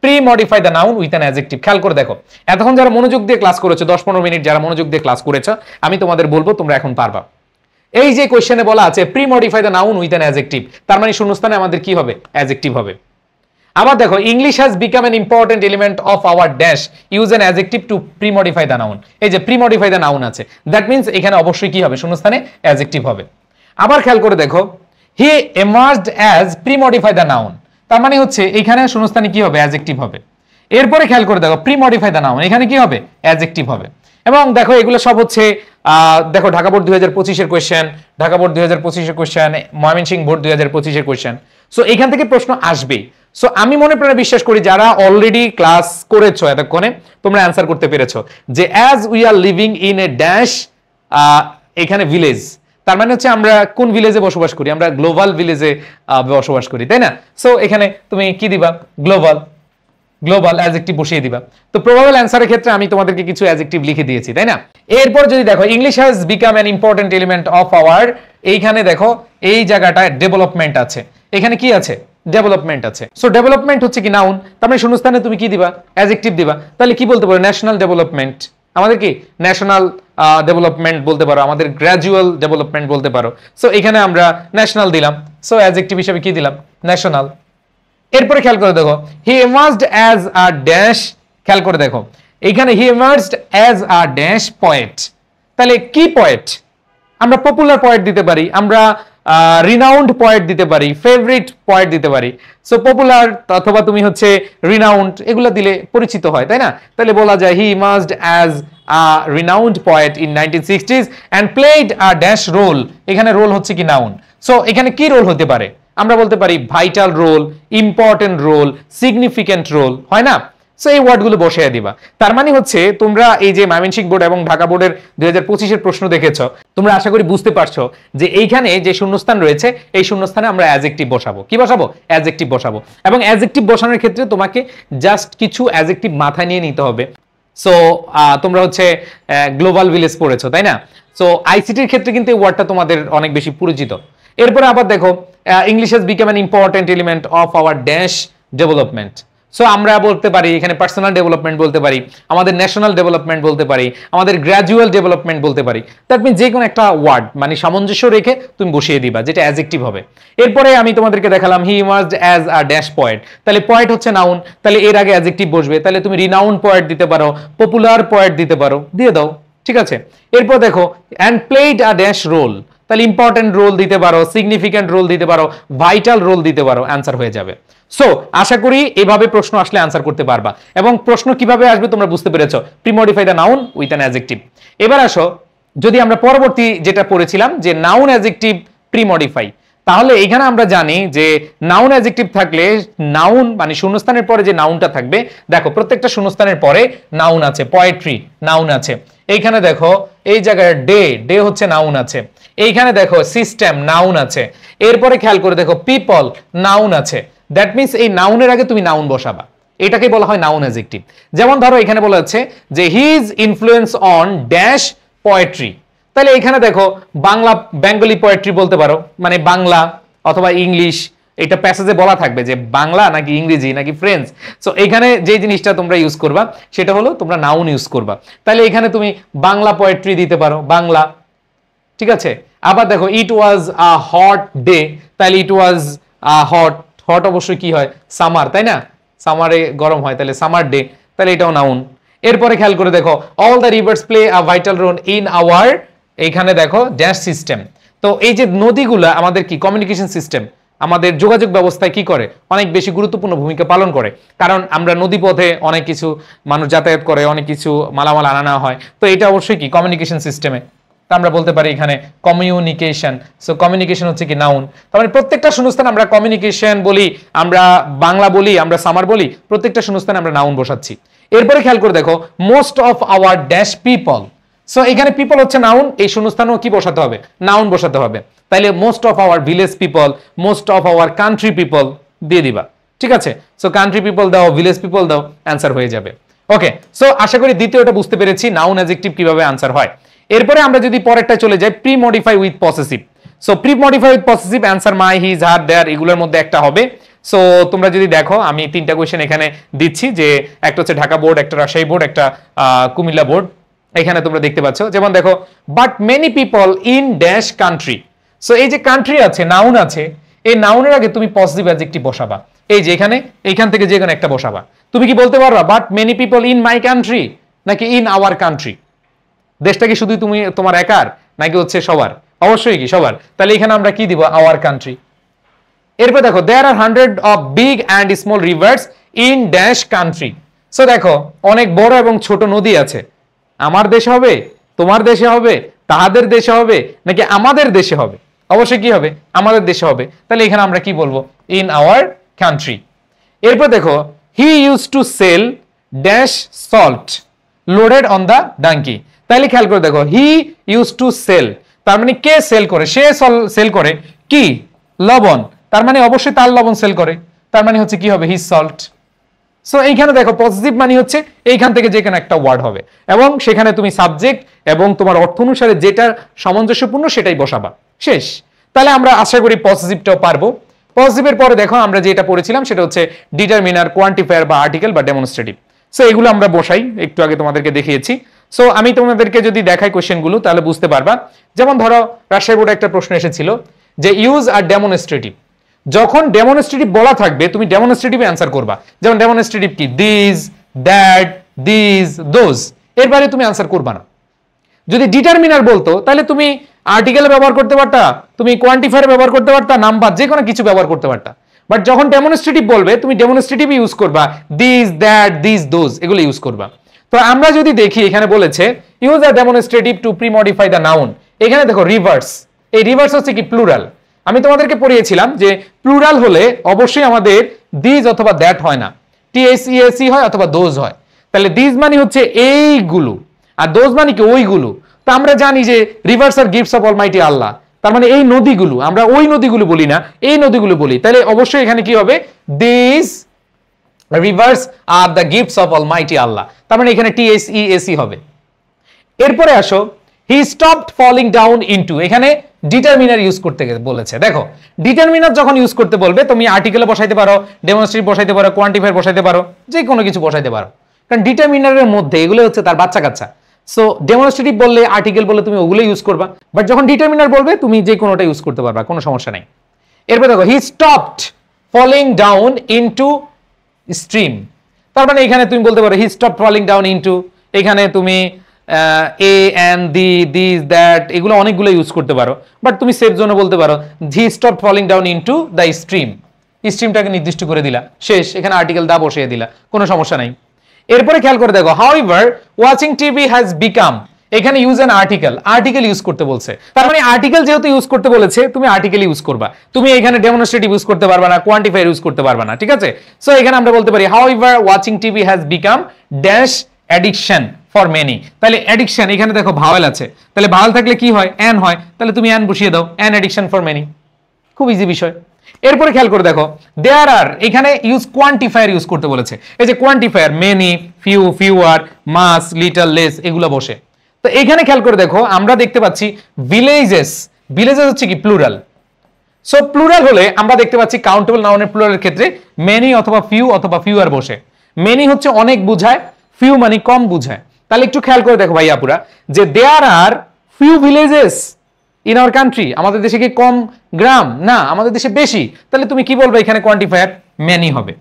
pre modify the noun with an adjective. খেয়াল করে দেখো, এতক্ষণ যারা মনোযোগ দিয়ে ক্লাস করেছো 10-15 মিনিট যারা মনোযোগ দিয়ে ক্লাস করেছো, আমি তোমাদের বলবো তোমরা এখন পারবা। এই যে কোশ্চেনে বলা আছে pre modify the noun with an adjective, তার মানে শূন্যস্থানে আমাদের কি হবে? অ্যাডজেক্টিভ হবে। আবার দেখো English has become an important element of our dash, use an adjective two pre modify the noun. এই যে প্রি মডিফাই দ্য নাউন আছে, দ্যাট মিন্স এখানে অবশ্যই কি হবে? শূন্যস্থানে অ্যাডজেক্টিভ হবে। আবার খেয়াল করে দেখো he emerged as pre modify the noun, তার মানে হচ্ছে এখানে শূন্যস্থানে কি হবে? অ্যাডজেক্টিভ হবে। এরপরে খেয়াল করে দেখো প্রি মডিফাই দ্য নাউন, এখানে কি হবে? অ্যাডজেক্টিভ হবে। এবং দেখো এগুলো সব হচ্ছে দেখো ঢাকা বোর্ড 2025 এর কোশ্চেন, ঢাকা বোর্ড 2025 এর কোশ্চেন, ময়মনসিংহ বোর্ড 2025 এর কোশ্চেন। সো এখান থেকে প্রশ্ন আসবেই। সো আমি মনে প্রাণে বিশ্বাস করি যারা অলরেডি ক্লাস করেছো এতক্ষণে তোমরা অ্যান্সার করতে পেরেছো যে as we are living in a dash, এখানে ভিলেজ, তার মানে হচ্ছে আমরা কোন ভিলেজে বসবাস করি? আমরা গ্লোবাল ভিলেজে বসবাস করি, তাই না? সো এখানে তুমি কি দিবা? গ্লোবাল, গ্লোবাল অ্যাডজেক্টিভ বসিয়ে দিবা। তো প্রবাবল অ্যানসারের ক্ষেত্রে আমি তোমাদেরকে কিছু অ্যাডজেক্টিভ লিখে দিয়েছি, তাই না? এরপর যদি দেখো English has become an important element of our, এইখানে দেখো এই জায়গাটায় ডেভেলপমেন্ট আছে, এখানে কি আছে? ডেভেলপমেন্ট আছে। সো ডেভেলপমেন্ট হচ্ছে কি নাউন, তার মানে শূন্যস্থানে তুমি কি দিবা? অ্যাডজেক্টিভ দিবা। তাহলে কি বলতে পারো? ন্যাশনাল ডেভেলপমেন্ট, আমাদের কি ন্যাশনাল ডেভেলপমেন্ট বলতে পারো, আমাদের গ্র্যাজুয়াল ডেভেলপমেন্ট বলতে পারো। সো এখানে আমরা ন্যাশনাল দিলাম, সো অ্যাডজেক্টিভ হিসেবে কি দিলাম? ন্যাশনাল। এরপরে খেয়াল করে দেখো he emerged as a dash, খেয়াল করে দেখো এইখানে he emerged as a dash poet, তাহলে কি পয়েট? আমরা পপুলার পয়েট দিতে পারি, আমরা রিনাউন্ড পয়েট দিতে পারি, ফেভারিট পয়েট দিতে পারি। সো পপুলার অথবা তুমি হচ্ছে রিনাউন্ড এগুলো দিলে পরিচিত হয়, তাই না? তাহলে বলা যায় he emerged as a renowned poet in 1960s and played a dash role, এখানে রোল হচ্ছে কি নাউন। সো এখানে কি রোল হতে পারে? আমরা বলতে পারি vital role, important role, significant role, হয় না? সো এই ওয়ার্ডগুলো বসিয়ে দিবা। তার মানে হচ্ছে তোমরা এই যে ময়মনসিংহ বোর্ড এবং ঢাকা বোর্ডের 2025 এর প্রশ্ন দেখেছো, তোমরা আশা করি বুঝতে পারছো যে এইখানে যে শূন্যস্থান রয়েছে এই শূন্যস্থানে আমরা অ্যাডজেক্টিভ বসাবো। কি বসাবো? অ্যাডজেক্টিভ বসাবো। এবং অ্যাডজেক্টিভ বসানোর ক্ষেত্রে তোমাকে জাস্ট কিছু অ্যাডজেক্টিভ মাথায় নিয়ে নিতে হবে। সো তোমরা হচ্ছে গ্লোবাল ভিলেজ পড়েছো, তাই না? সো আইসিটির ক্ষেত্রে কিন্তু এই ওয়ার্ডটা তোমাদের অনেক বেশি পরিচিত। এরপরে আবার দেখো English has become an important element of our dash development. So আমরা বলতে পারি এখানে পার্সোনাল ডেভেলপমেন্ট বলতে পারি, আমাদের ন্যাশনাল ডেভেলপমেন্ট বলতে পারি, আমাদের গ্র্যাজুয়াল ডেভেলপমেন্ট বলতে পারি। দ্যাট মিন্স যে কোনো একটা ওয়ার্ড মানে সামঞ্জস্য রেখে তুমি বসিয়ে দিবা যেটা অ্যাডজেক্টিভ হবে। এরপরে আমি তোমাদেরকে দেখালাম he emerged as a dash poet, তাহলে পয়েট হচ্ছে নাউন, তাহলে এর আগে অ্যাডজেক্টিভ বসবে। তাহলে তুমি রিনাউন্ড পয়েট দিতে পারো, পপুলার পয়েট দিতে পারো, দিয়ে দাও, ঠিক আছে? এরপর দেখো and played a dash role, তাহলে ইম্পর্টেন্ট রোল দিতে পারো, সিগনিফিকেন্ট রোল দিতে পারো, ভাইটাল রোল দিতে পারো, অ্যান্সার হয়ে যাবে। সো আশা করি এভাবে প্রশ্ন আসলে অ্যান্সার করতে পারবা। এবং প্রশ্ন কিভাবে আসবে তোমরা বুঝতে পেরেছো, pre modify the noun with an adjective. এবার আসো যদি আমরা পরবর্তী যেটা পড়েছিলাম যে নাউন অ্যাডজেক্টিভ প্রি মডিফাই, তাহলে এখানে আমরা জানি যে নাউন অ্যাডজেক্টিভ থাকলে নাউন মানে শূন্যস্থানের পরে যে নাউনটা থাকবে, দেখো প্রত্যেকটা শূন্যস্থানের পরে নাউন আছে, পোয়েট্রি নাউন আছে, এইখানে দেখো এই জায়গায় ডে, ডে হচ্ছে নাউন আছে, এইখানে দেখো সিস্টেম নাউন আছে, এরপরে খেয়াল করে দেখো পিপল নাউন আছে। দ্যাট মিন্স এই নাউনের আগে তুমি নাউন বসাবা, এটাকে বলা হয় নাউন অ্যাডজেক্টিভ। যেমন ধরো এখানে বলা হচ্ছে যে his influence on dash poetry, তাহলে এখানে দেখো বাংলা বেঙ্গলি পোয়েট্রি বলতে পারো, মানে বাংলা অথবা ইংলিশ, এটা প্যাসেজে বলা থাকবে যে বাংলা নাকি ইংরেজি নাকি ফ্রেঞ্চ। সো এখানে যে জিনিসটা তোমরা ইউজ করবা সেটা হলো তোমরা নাউন ইউজ করবা। তাহলে এখানে তুমি বাংলা পোয়েট্রি দিতে পারো, বাংলা, ঠিক আছে? আবার দেখো ইট ওয়াজ আ হট ডে, তাহলে ইট ওয়াজ আ হট, হট অবশ্যই কি হয়? সামার, তাই না? সামারে গরম হয়, তাহলে সামার ডে, তাহলে এটাও নাউন। এরপরে খেয়াল করে দেখো all the rivers play a vital role in our, এইখানে দেখো ড্যাশ সিস্টেম। তো এই যে নদীগুলা আমাদের কি কমিউনিকেশন সিস্টেম, আমাদের যোগাযোগ ব্যবস্থায় কি করে? অনেক বেশি গুরুত্বপূর্ণ ভূমিকা পালন করে, কারণ আমরা নদী পথে অনেক কিছু মানুষ যাতায়াত করে, অনেক কিছু মালামাল আনা হয়, তো এটা অবশ্যই কি কমিউনিকেশন সিস্টেমে। তা আমরা বলতে পারি এখানে কমিউনিকেশন। সো কমিউনিকেশন হচ্ছে কি নাউন। তার মানে প্রত্যেকটা শূন্যস্থান আমরা কমিউনিকেশন বলি, আমরা বাংলা বলি, আমরা সামার বলি, প্রত্যেকটা শূন্যস্থানে আমরা নাউন বসাচ্ছি। এরপরে খেয়াল করে দেখো most of our dash people. So এখানে পিপল হচ্ছে নাউন, এই শূন্যস্থানেও কি বসাতে হবে? নাউন বসাতে হবে। তাইলে most of our village people, most of our country people দিয়ে দিবা, ঠিক আছে? সো কান্ট্রি পিপল দাও, ভিলেজ পিপল দাও, অ্যান্সার হয়ে যাবে। ওকে, সো আশা করি দ্বিতীয়টা বুঝতে পেরেছি নাউন অ্যাডজেক্টিভ কিভাবে আনসার হয়। এরপরে আমরা যদি পরেরটা চলে যাই, pre modify with possessive. So pre modify with possessive answer my, his, her, their এগুলোর মধ্যে একটা হবে। সো তোমরা যদি দেখো আমি তিনটা কোয়েশ্চেন এখানে দিচ্ছি, যে একটা হচ্ছে ঢাকা বোর্ড, একটা রাজশাহী বোর্ড, একটা কুমিল্লা বোর্ড। এখানে তোমরা দেখতে পাচ্ছ, যেমন দেখো but many people in dash country. So এই যে কান্ট্রি আছে, নাউন আছে, এই নাউনের আগে তুমি পজিটিভ অ্যাডজেক্টিভ বসাবা। এই যে এখানে, এইখান থেকে যে কোনো একটা বসাবা। তুমি কি বলতে পারবা but many people in my country, নাকি ইন আওয়ার কান্ট্রি? দেশটা কি শুধু তুমি তোমার একার, নাকি হচ্ছে সবার? অবশ্যই কি সবার। তাহলে এখানে আমরা কি দিব? Our country. এরপর দেখো there are 100 of big and small rivers in dash country. So দেখো অনেক বড় এবং ছোট নদী আছে। আমার দেশে হবে, তোমার দেশে হবে, তাহাদের দেশে হবে, নাকি আমাদের দেশে হবে? অবশ্যই কি হবে? আমাদের দেশে হবে। তাহলে এখানে আমরা কি বলবো? In our country. এরপর দেখো he use to sell dash salt loaded on the donkey. তাইলে খেয়াল করে দেখো হি ইউজ টু সেল, তার মানে কে সেল করে? সে সেল করে কি? লবণ। তার মানে অবশ্যই তার লবণ সেল করে, তার মানে হচ্ছে কি হবে? His salt. সো এইখানে দেখো পজিটিভ মানে হচ্ছে এইখান থেকে যে কোনো একটা ওয়ার্ড হবে, এবং সেখানে তুমি সাবজেক্ট এবং তোমার অর্থ অনুসারে যেটা সামঞ্জস্যপূর্ণ সেটাই বসাবা, শেষ। তাহলে আমরা আশা করি পজিটিভটাও পারবো। পজিটিভের পরে দেখো আমরা যেটা পড়েছিলাম সেটা হচ্ছে ডিটারমিনার, কোয়ান্টিফায়ার বা আর্টিকেল বা ডেমনস্ট্রেটিভ। সো এগুলো আমরা বসাই, একটু আগে তোমাদেরকে দেখিয়েছি। সো আমি তোমাদেরকে যদি দেখাই কোশ্চেনগুলো তাহলে বুঝতে পারবা। যেমন ধরো রাজশাহী বোর্ডে একটা প্রশ্ন এসেছিল যে ইউজ আর ডেমনস্ট্রেটিভ। যখন ডেমনস্ট্রেটিভ বলা থাকবে তুমি ডেমনস্ট্রেটিভে অ্যান্সার করবা। যেমন ডেমনস্ট্রেটিভ কি? This, that, this, those. এর বাইরে তুমি অ্যান্সার করবা না। যদি ডিটারমিনার বলতো তাহলে তুমি আর্টিকেল ব্যবহার করতে পারতা, তুমি কোয়ান্টিফায়ার ব্যবহার করতে পারতা, নাম্বার যে কোনো কিছু ব্যবহার করতে পারতা। বাট যখন ডেমনস্ট্রেটিভ বলবে তুমি ডেমনস্ট্রেটিভ ইউজ করবা, দিস, দ্যাট, দিস, দোজ এগুলো ইউজ করবা। তো আমরা যদি দেখি এখানে বলেছে use a demonstrative two pre modify the noun. এখানে দেখো রিভার্স, এই রিভার্স হচ্ছে কি? প্লুরাল। আমি তোমাদেরকে পড়িয়েছিলাম যে প্লুরাল হলে অবশ্যই আমাদের দিস অথবা দ্যাট হয় না, টিএসইএসই হয় অথবা দোজ হয়। তাহলে দিস মানে হচ্ছে এইগুলো, আর দোজ মানে কি? ওইগুলো। তো আমরা জানি যে rivers are gifts of almighty Allah, তার মানে এই নদীগুলো, আমরা ওই নদীগুলো বলি না, এই নদীগুলো বলি। তাহলে অবশ্যই এখানে কি হবে? This rivers are the gifts of almighty Allah, তার মানে এখানে টিএসইএসই হবে। এরপরে আসো he stopped falling down into. এখানে ডিটারমিনার ইউজ করতে বলেছে। দেখো ডিটারমিনার যখন ইউজ করতে বলবে তুমি আর্টিকেলে বসাইতে পারো, ডেমনস্ট্রেটিভ বসাইতে পারো, কোয়ান্টিফায়ার বসাইতে পারো, যে কোনো কিছু বসাইতে পারো, কারণ ডিটারমিনারের মধ্যে এগুলো হচ্ছে তার বাচ্চা কাচ্চা। সো ডেমনস্ট্রেটিভ বললে, আর্টিকেল বললে তুমি ওগুলো ইউজ করবা, বাট যখন ডিটারমিনার বলবে তুমি যে কোনোটা ইউজ করতে পারবা, কোনো সমস্যা নাই। এরপর দেখো he stopped falling down into stream, তার মানে এখানে তুমি বলতে পারো he stopped falling down into. এখানে তুমি এ এন্ড দিস দ্যাট এগুলো অনেকগুলো ইউজ করতে পারো, বাট তুমি সেফ জোনে বলতে পারো he stopped falling down into the stream. স্ট্রিমটাকে নির্দিষ্ট করে দিলা, শেষ। এখানে আর্টিকেল দা বসিয়ে দিলা, কোনো সমস্যা নাই। এরপরে খেয়াল করে দেখো however watching TV has become. এখানে use an article, article use করতে বলছে, তার মানে আর্টিকেল যেহেতু ইউজ করতে বলেছে তুমি আর্টিকেল ইউজ করবা। তুমি এখানে ডেমনস্ট্রেটিভ ইউজ করতে পারবা না, কোয়ান্টিফায়ার ইউজ করতে পারবা না, ঠিক আছে? সো এখানে আমরা বলতে পারি however watching TV has become dash addiction for many. তাহলে অ্যাডিকশন, এখানে দেখো ভাওয়েল আছে, তাহলে ভাওয়েল থাকলে কি হয়? অ্যান হয়, তাহলে তুমি অ্যান বসিয়ে দাও, অ্যান অ্যাডিকশন ফর মেনি। খুব ইজি বিষয়। এরপরে খেয়াল করে দেখো দেয়ার আর, এখানে ইউজ কোয়ান্টিফায়ার ইউজ করতে বলেছে। এই যে কোয়ান্টিফায়ার মেনি, ফিউ, ফিউয়ার, মাস, লিটল, লেস এগুলো বসে। তো এখানে খেয়াল করে দেখো আমরা দেখতে পাচ্ছি ভিলেজেস। ভিলেজেস হচ্ছে কি? প্লুরাল। সো প্লুরাল হলে আমরা দেখতে পাচ্ছি কাউন্টেবল নাউনের প্লুরালের ক্ষেত্রে মেনি অথবা ফিউ অথবা ফিউয়ার বসে। মেনি হচ্ছে অনেক বুঝায়, ফিউ মানে কম বুঝায়। তাহলে একটু খেয়াল করে দেখো ভাইয়াপুরা যে there are few villages in our country. আমাদের দেশে কি কম গ্রাম? না, আমাদের দেশে বেশি। তাহলে তুমি কি বলবে? এখানে কোয়ান্টিফায়ার মেনি হবে।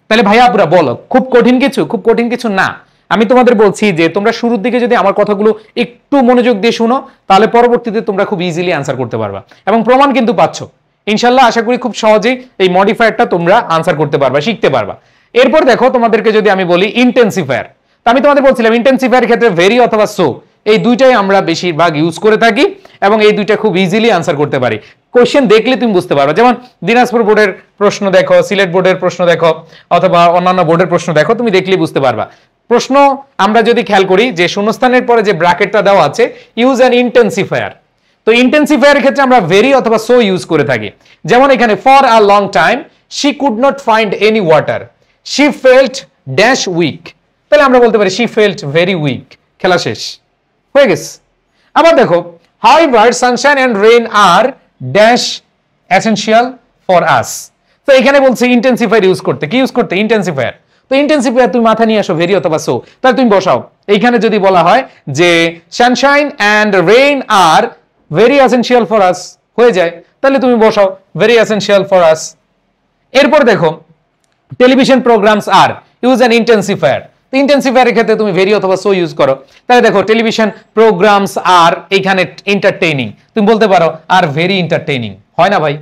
তাহলে ভাইয়াপুরা বলো, খুব কঠিন কিছু? খুব কঠিন কিছু না। আমি তোমাদের বলছি যে তোমরা শুরুর দিকে যদি আমার কথাগুলো একটু মনোযোগ দিয়ে শুনো তাহলে পরবর্তীতে তোমরা খুব ইজিলি অ্যান্সার করতে পারবা, এবং প্রমাণ কিন্তু পাচ্ছ ইনশাল্লাহ। আশা করি খুব সহজেই এই মডিফায়ারটা তোমরা আনসার করতে পারবা, শিখতে পারবা। এরপর দেখো তোমাদেরকে যদি আমি বলি ইন্টেন্সিফায়ার, তো আমি তোমাদের বলছিলাম ইন্টেন্সিফায়ার ক্ষেত্রে ভেরি অথবা সো এই দুইটাই আমরা বেশিরভাগ ইউজ করে থাকি, এবং এই দুইটা খুব ইজিলি আনসার করতে পারি। কোশ্চেন দেখলে তুমি বুঝতে পারবে। যেমন দিনাজপুর বোর্ডের প্রশ্ন দেখো, সিলেট বোর্ডের প্রশ্ন দেখো, অথবা অন্যান্য বোর্ডের প্রশ্ন দেখো, তুমি দেখলেই বুঝতে পারবা প্রশ্ন আমরা যদি খেয়াল করি যে শূন্যস্থানের পরে যে ব্র্যাকেটটা দেওয়া আছে, ইউজ অ্যান ইন্টেন্সিফায়ার। তো ইন্টেন্সিফায়ারের ক্ষেত্রে আমরা ভেরি অথবা সো ইউজ করে থাকি। যেমন এখানে for a long time she could not find any water, she felt dash weak, তাহলে আমরা বলতে পারি শি ফেল্ট ভেরি উইক, খেলা শেষ, হয়ে গেছে। আবার দেখো however sunshine and rain are dash essential for us, তো এখানে বলছে ইন্টেন্সিফায়ার ইউজ করতে, কি ইউজ করতে? ইন্টেন্সিফায়ার। তো ইন্টেন্সিফায়ার তুমি মাথা নিয়ে আসো ভেরি অথবা সো, তাহলে তুমি বসাও এইখানে যদি বলা হয় যে Sunshine and rain are very essential for আস, হয়ে যায়, তাহলে তুমি বসাও ভেরি এসেনশিয়াল ফর আস। এরপর দেখো television programs are use an intensifier, তো ইন্টেন্সিফায়ারের ক্ষেত্রে তুমি ভেরি অথবা সো ইউজ করো, তাহলে দেখো টেলিভিশন প্রোগ্রামস আর এইখানে এন্টারটেইনিং, তুমি বলতে পারো আর ভেরি এন্টারটেইনিং, হয় না ভাই?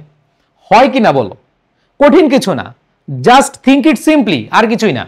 হয় কি না বলো? কঠিন কিছু না, জাস্ট থিঙ্ক ইট সিম্পলি, আর কিছুই না।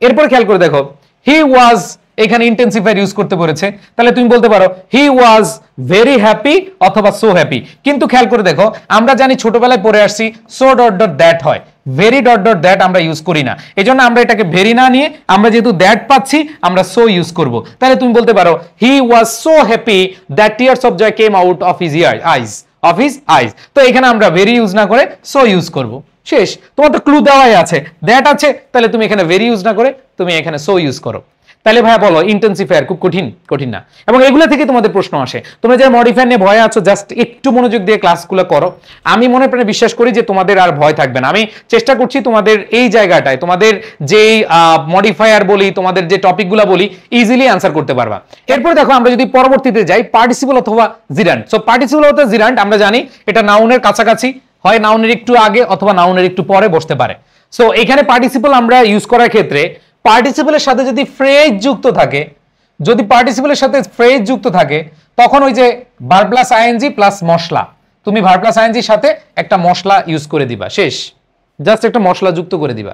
এরপর খেয়াল করে দেখো হি ওয়াজ, এখানে ইন্টেন্সিফায়ার ইউজ করতে বলেছে, তাহলে তুমি বলতে পারো হি ওয়াজ ভেরি হ্যাপি অথবা সো হ্যাপি। কিন্তু খেয়াল করে দেখো আমরা জানি ছোটবেলায় পড়ে আসছি সো ডট ডট দ্যাট হয়, ভেরি ডট ডট দ্যাট আমরা ইউজ করি না, এজন্য আমরা এটাকে ভেরি না নিয়ে আমরা যেহেতু দ্যাট পাচ্ছি আমরা সো ইউজ করব। তাহলে তুমি বলতে পারো he was so happy that tears of joy came out of his eyes, of his eyes. তো এখানে আমরা ভেরি ইউজ না করে সো ইউজ করব, শেষ। তোমার তো ক্লু দেওয়াই আছে, দ্যাট আছে, তাহলে তুমি এখানে ভেরি ইউজ না করে তুমি এখানে সো ইউজ করো। তাহলে ভাইয়া বলো ইন্টেন্সিফায়ার খুব কঠিন? কঠিন না। এবং এগুলো থেকে তোমাদের প্রশ্ন আসে, তোমরা যারা মডিফায়ার নিয়ে ভয় আছো জাস্ট একটু মনোযোগ দিয়ে ক্লাসগুলো করো, আমি মনে প্রাণে বিশ্বাস করি যে তোমাদের আর ভয় থাকবে না। আমি চেষ্টা করছি তোমাদের এই জায়গাটায় তোমাদের যেই মডিফায়ার বলি, তোমাদের যে টপিকগুলো বলি ইজিলি আনসার করতে পারবা। এরপর দেখো আমরা যদি পরবর্তীতে যাই পার্টিসিপল অথবা জিরান্ট। সো পার্টিসিপল অথবা জিরান্ট আমরা জানি এটা নাউনের কাছাকাছি, হয় নাউনের একটু আগে অথবা নাউনের একটু পরে বসতে পারে। সো এখানে পার্টিসিপল আমরা ইউজ করার ক্ষেত্রে পার্টিসিপলের সাথে যদি ফ্রেজ যুক্ত থাকে, যদি পার্টিসিপলের সাথে ফ্রেজ যুক্ত থাকে তখন ওই যে ভার্ব প্লাস আইএনজি প্লাস মশলা, তুমি ভার্ব প্লাস আইএনজির সাথে একটা মশলা ইউজ করে দিবা, শেষ, জাস্ট একটা মশলা যুক্ত করে দিবা।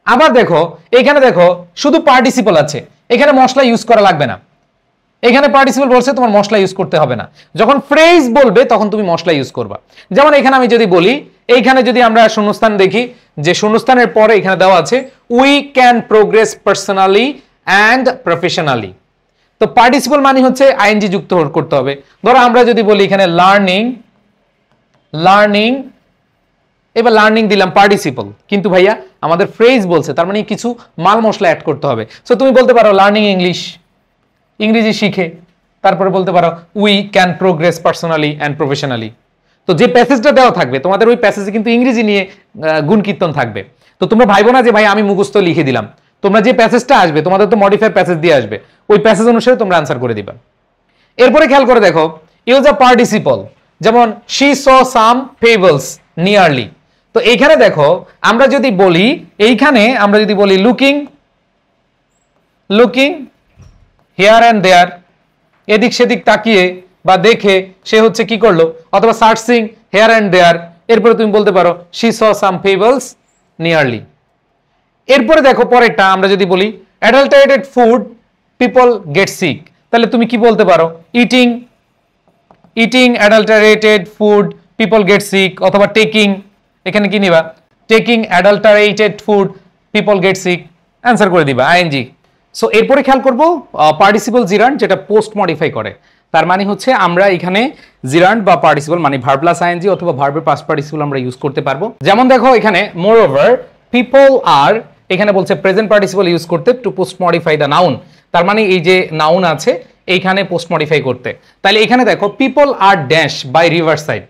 আবার দেখো এখানে দেখো শুধু পার্টিসিপল আছে, এখানে মশলা ইউজ করা লাগবে না, এখানে পার্টিসিপল বলছে তোমার মশলা ইউজ করতে হবে না, যখন ফ্রেজ বলবে তখন তুমি মশলা ইউজ করবা। যেমন এখানে আমি যদি বলি, এইখানে যদি আমরা শূন্যস্থান দেখি যে শূন্যস্থানের পরে এখানে দেওয়া আছে we can progress personally and professionally, তো পার্টিসিপল মানে হচ্ছে আইএনজি যুক্ত করতে হবে। ধরো আমরা যদি বলি এখানে লার্নিং, লার্নিং, এবার লার্নিং দিলাম পার্টিসিপল, কিন্তু ভাইয়া আমাদের ফ্রেজ বলছে, তার মানে কিছু মাল মশলা অ্যাড করতে হবে। সো তুমি বলতে পারো লার্নিং ইংলিশ, ইংরেজি শিখে, তারপরে বলতে পারো we can progress personally and professionally. তো যে প্যাসেজটা দেওয়া থাকবে তোমাদের ওই প্যাসেজে কিন্তু ইংরেজি নিয়ে গুণ কীর্তন থাকবে, তো তোমরা ভাইবো না যে ভাই আমি মুখস্থ লিখে দিলাম, তোমরা যে প্যাসেজটা আসবে তোমাদের তো মডিফাইড প্যাসেজ দিয়ে আসবে, ওই প্যাসেজ অনুসারে তোমরা আনসার করে দিবা। এরপরে খেয়াল করে দেখো ইউজ আ পার্টিসিপল, যেমন she saw some fables nearly, তো এইখানে দেখো আমরা যদি বলি, এইখানে আমরা যদি বলি লুকিং, লুকিং হিয়ার অ্যান্ড দেয়ার, এদিক সেদিক তাকিয়ে বা দেখে সে হচ্ছে কি করলো, অথবা সার্চিং হিয়ার অ্যান্ড দেয়ার, এরপরে তুমি বলতে পারো she saw some fables nearly. এরপরে দেখো পরেরটা আমরা যদি বলি adulterated food people get sick, তাহলে তুমি কি বলতে পারো eating, eating adulterated food people get sick, অথবা টেকিং, এখানে কি নিবা taking adulterated food people get sick, answer করে দিবা আইএনজি। সো এরপরে খেয়াল করবো পার্টিসিপল জিরান্ট যেটা পোস্ট মডিফাই করে, তার মানে হচ্ছে আমরা এখানে জিরান্ট বা পার্টিসিপল মানে ভার্ব প্লাস আইএনজি অথবা ভার্বের পাস্ট পার্টিসিপল আমরা ইউজ করতে পারবো। যেমন দেখো এখানে মোর ওভার পিপল আর, এখানে বলছে প্রেজেন্ট পার্টিসিপল ইউজ করতে to post modify the noun, তার মানে এই যে নাউন আছে এইখানে পোস্ট মডিফাই করতে। তাহলে এখানে দেখো people are dash by river side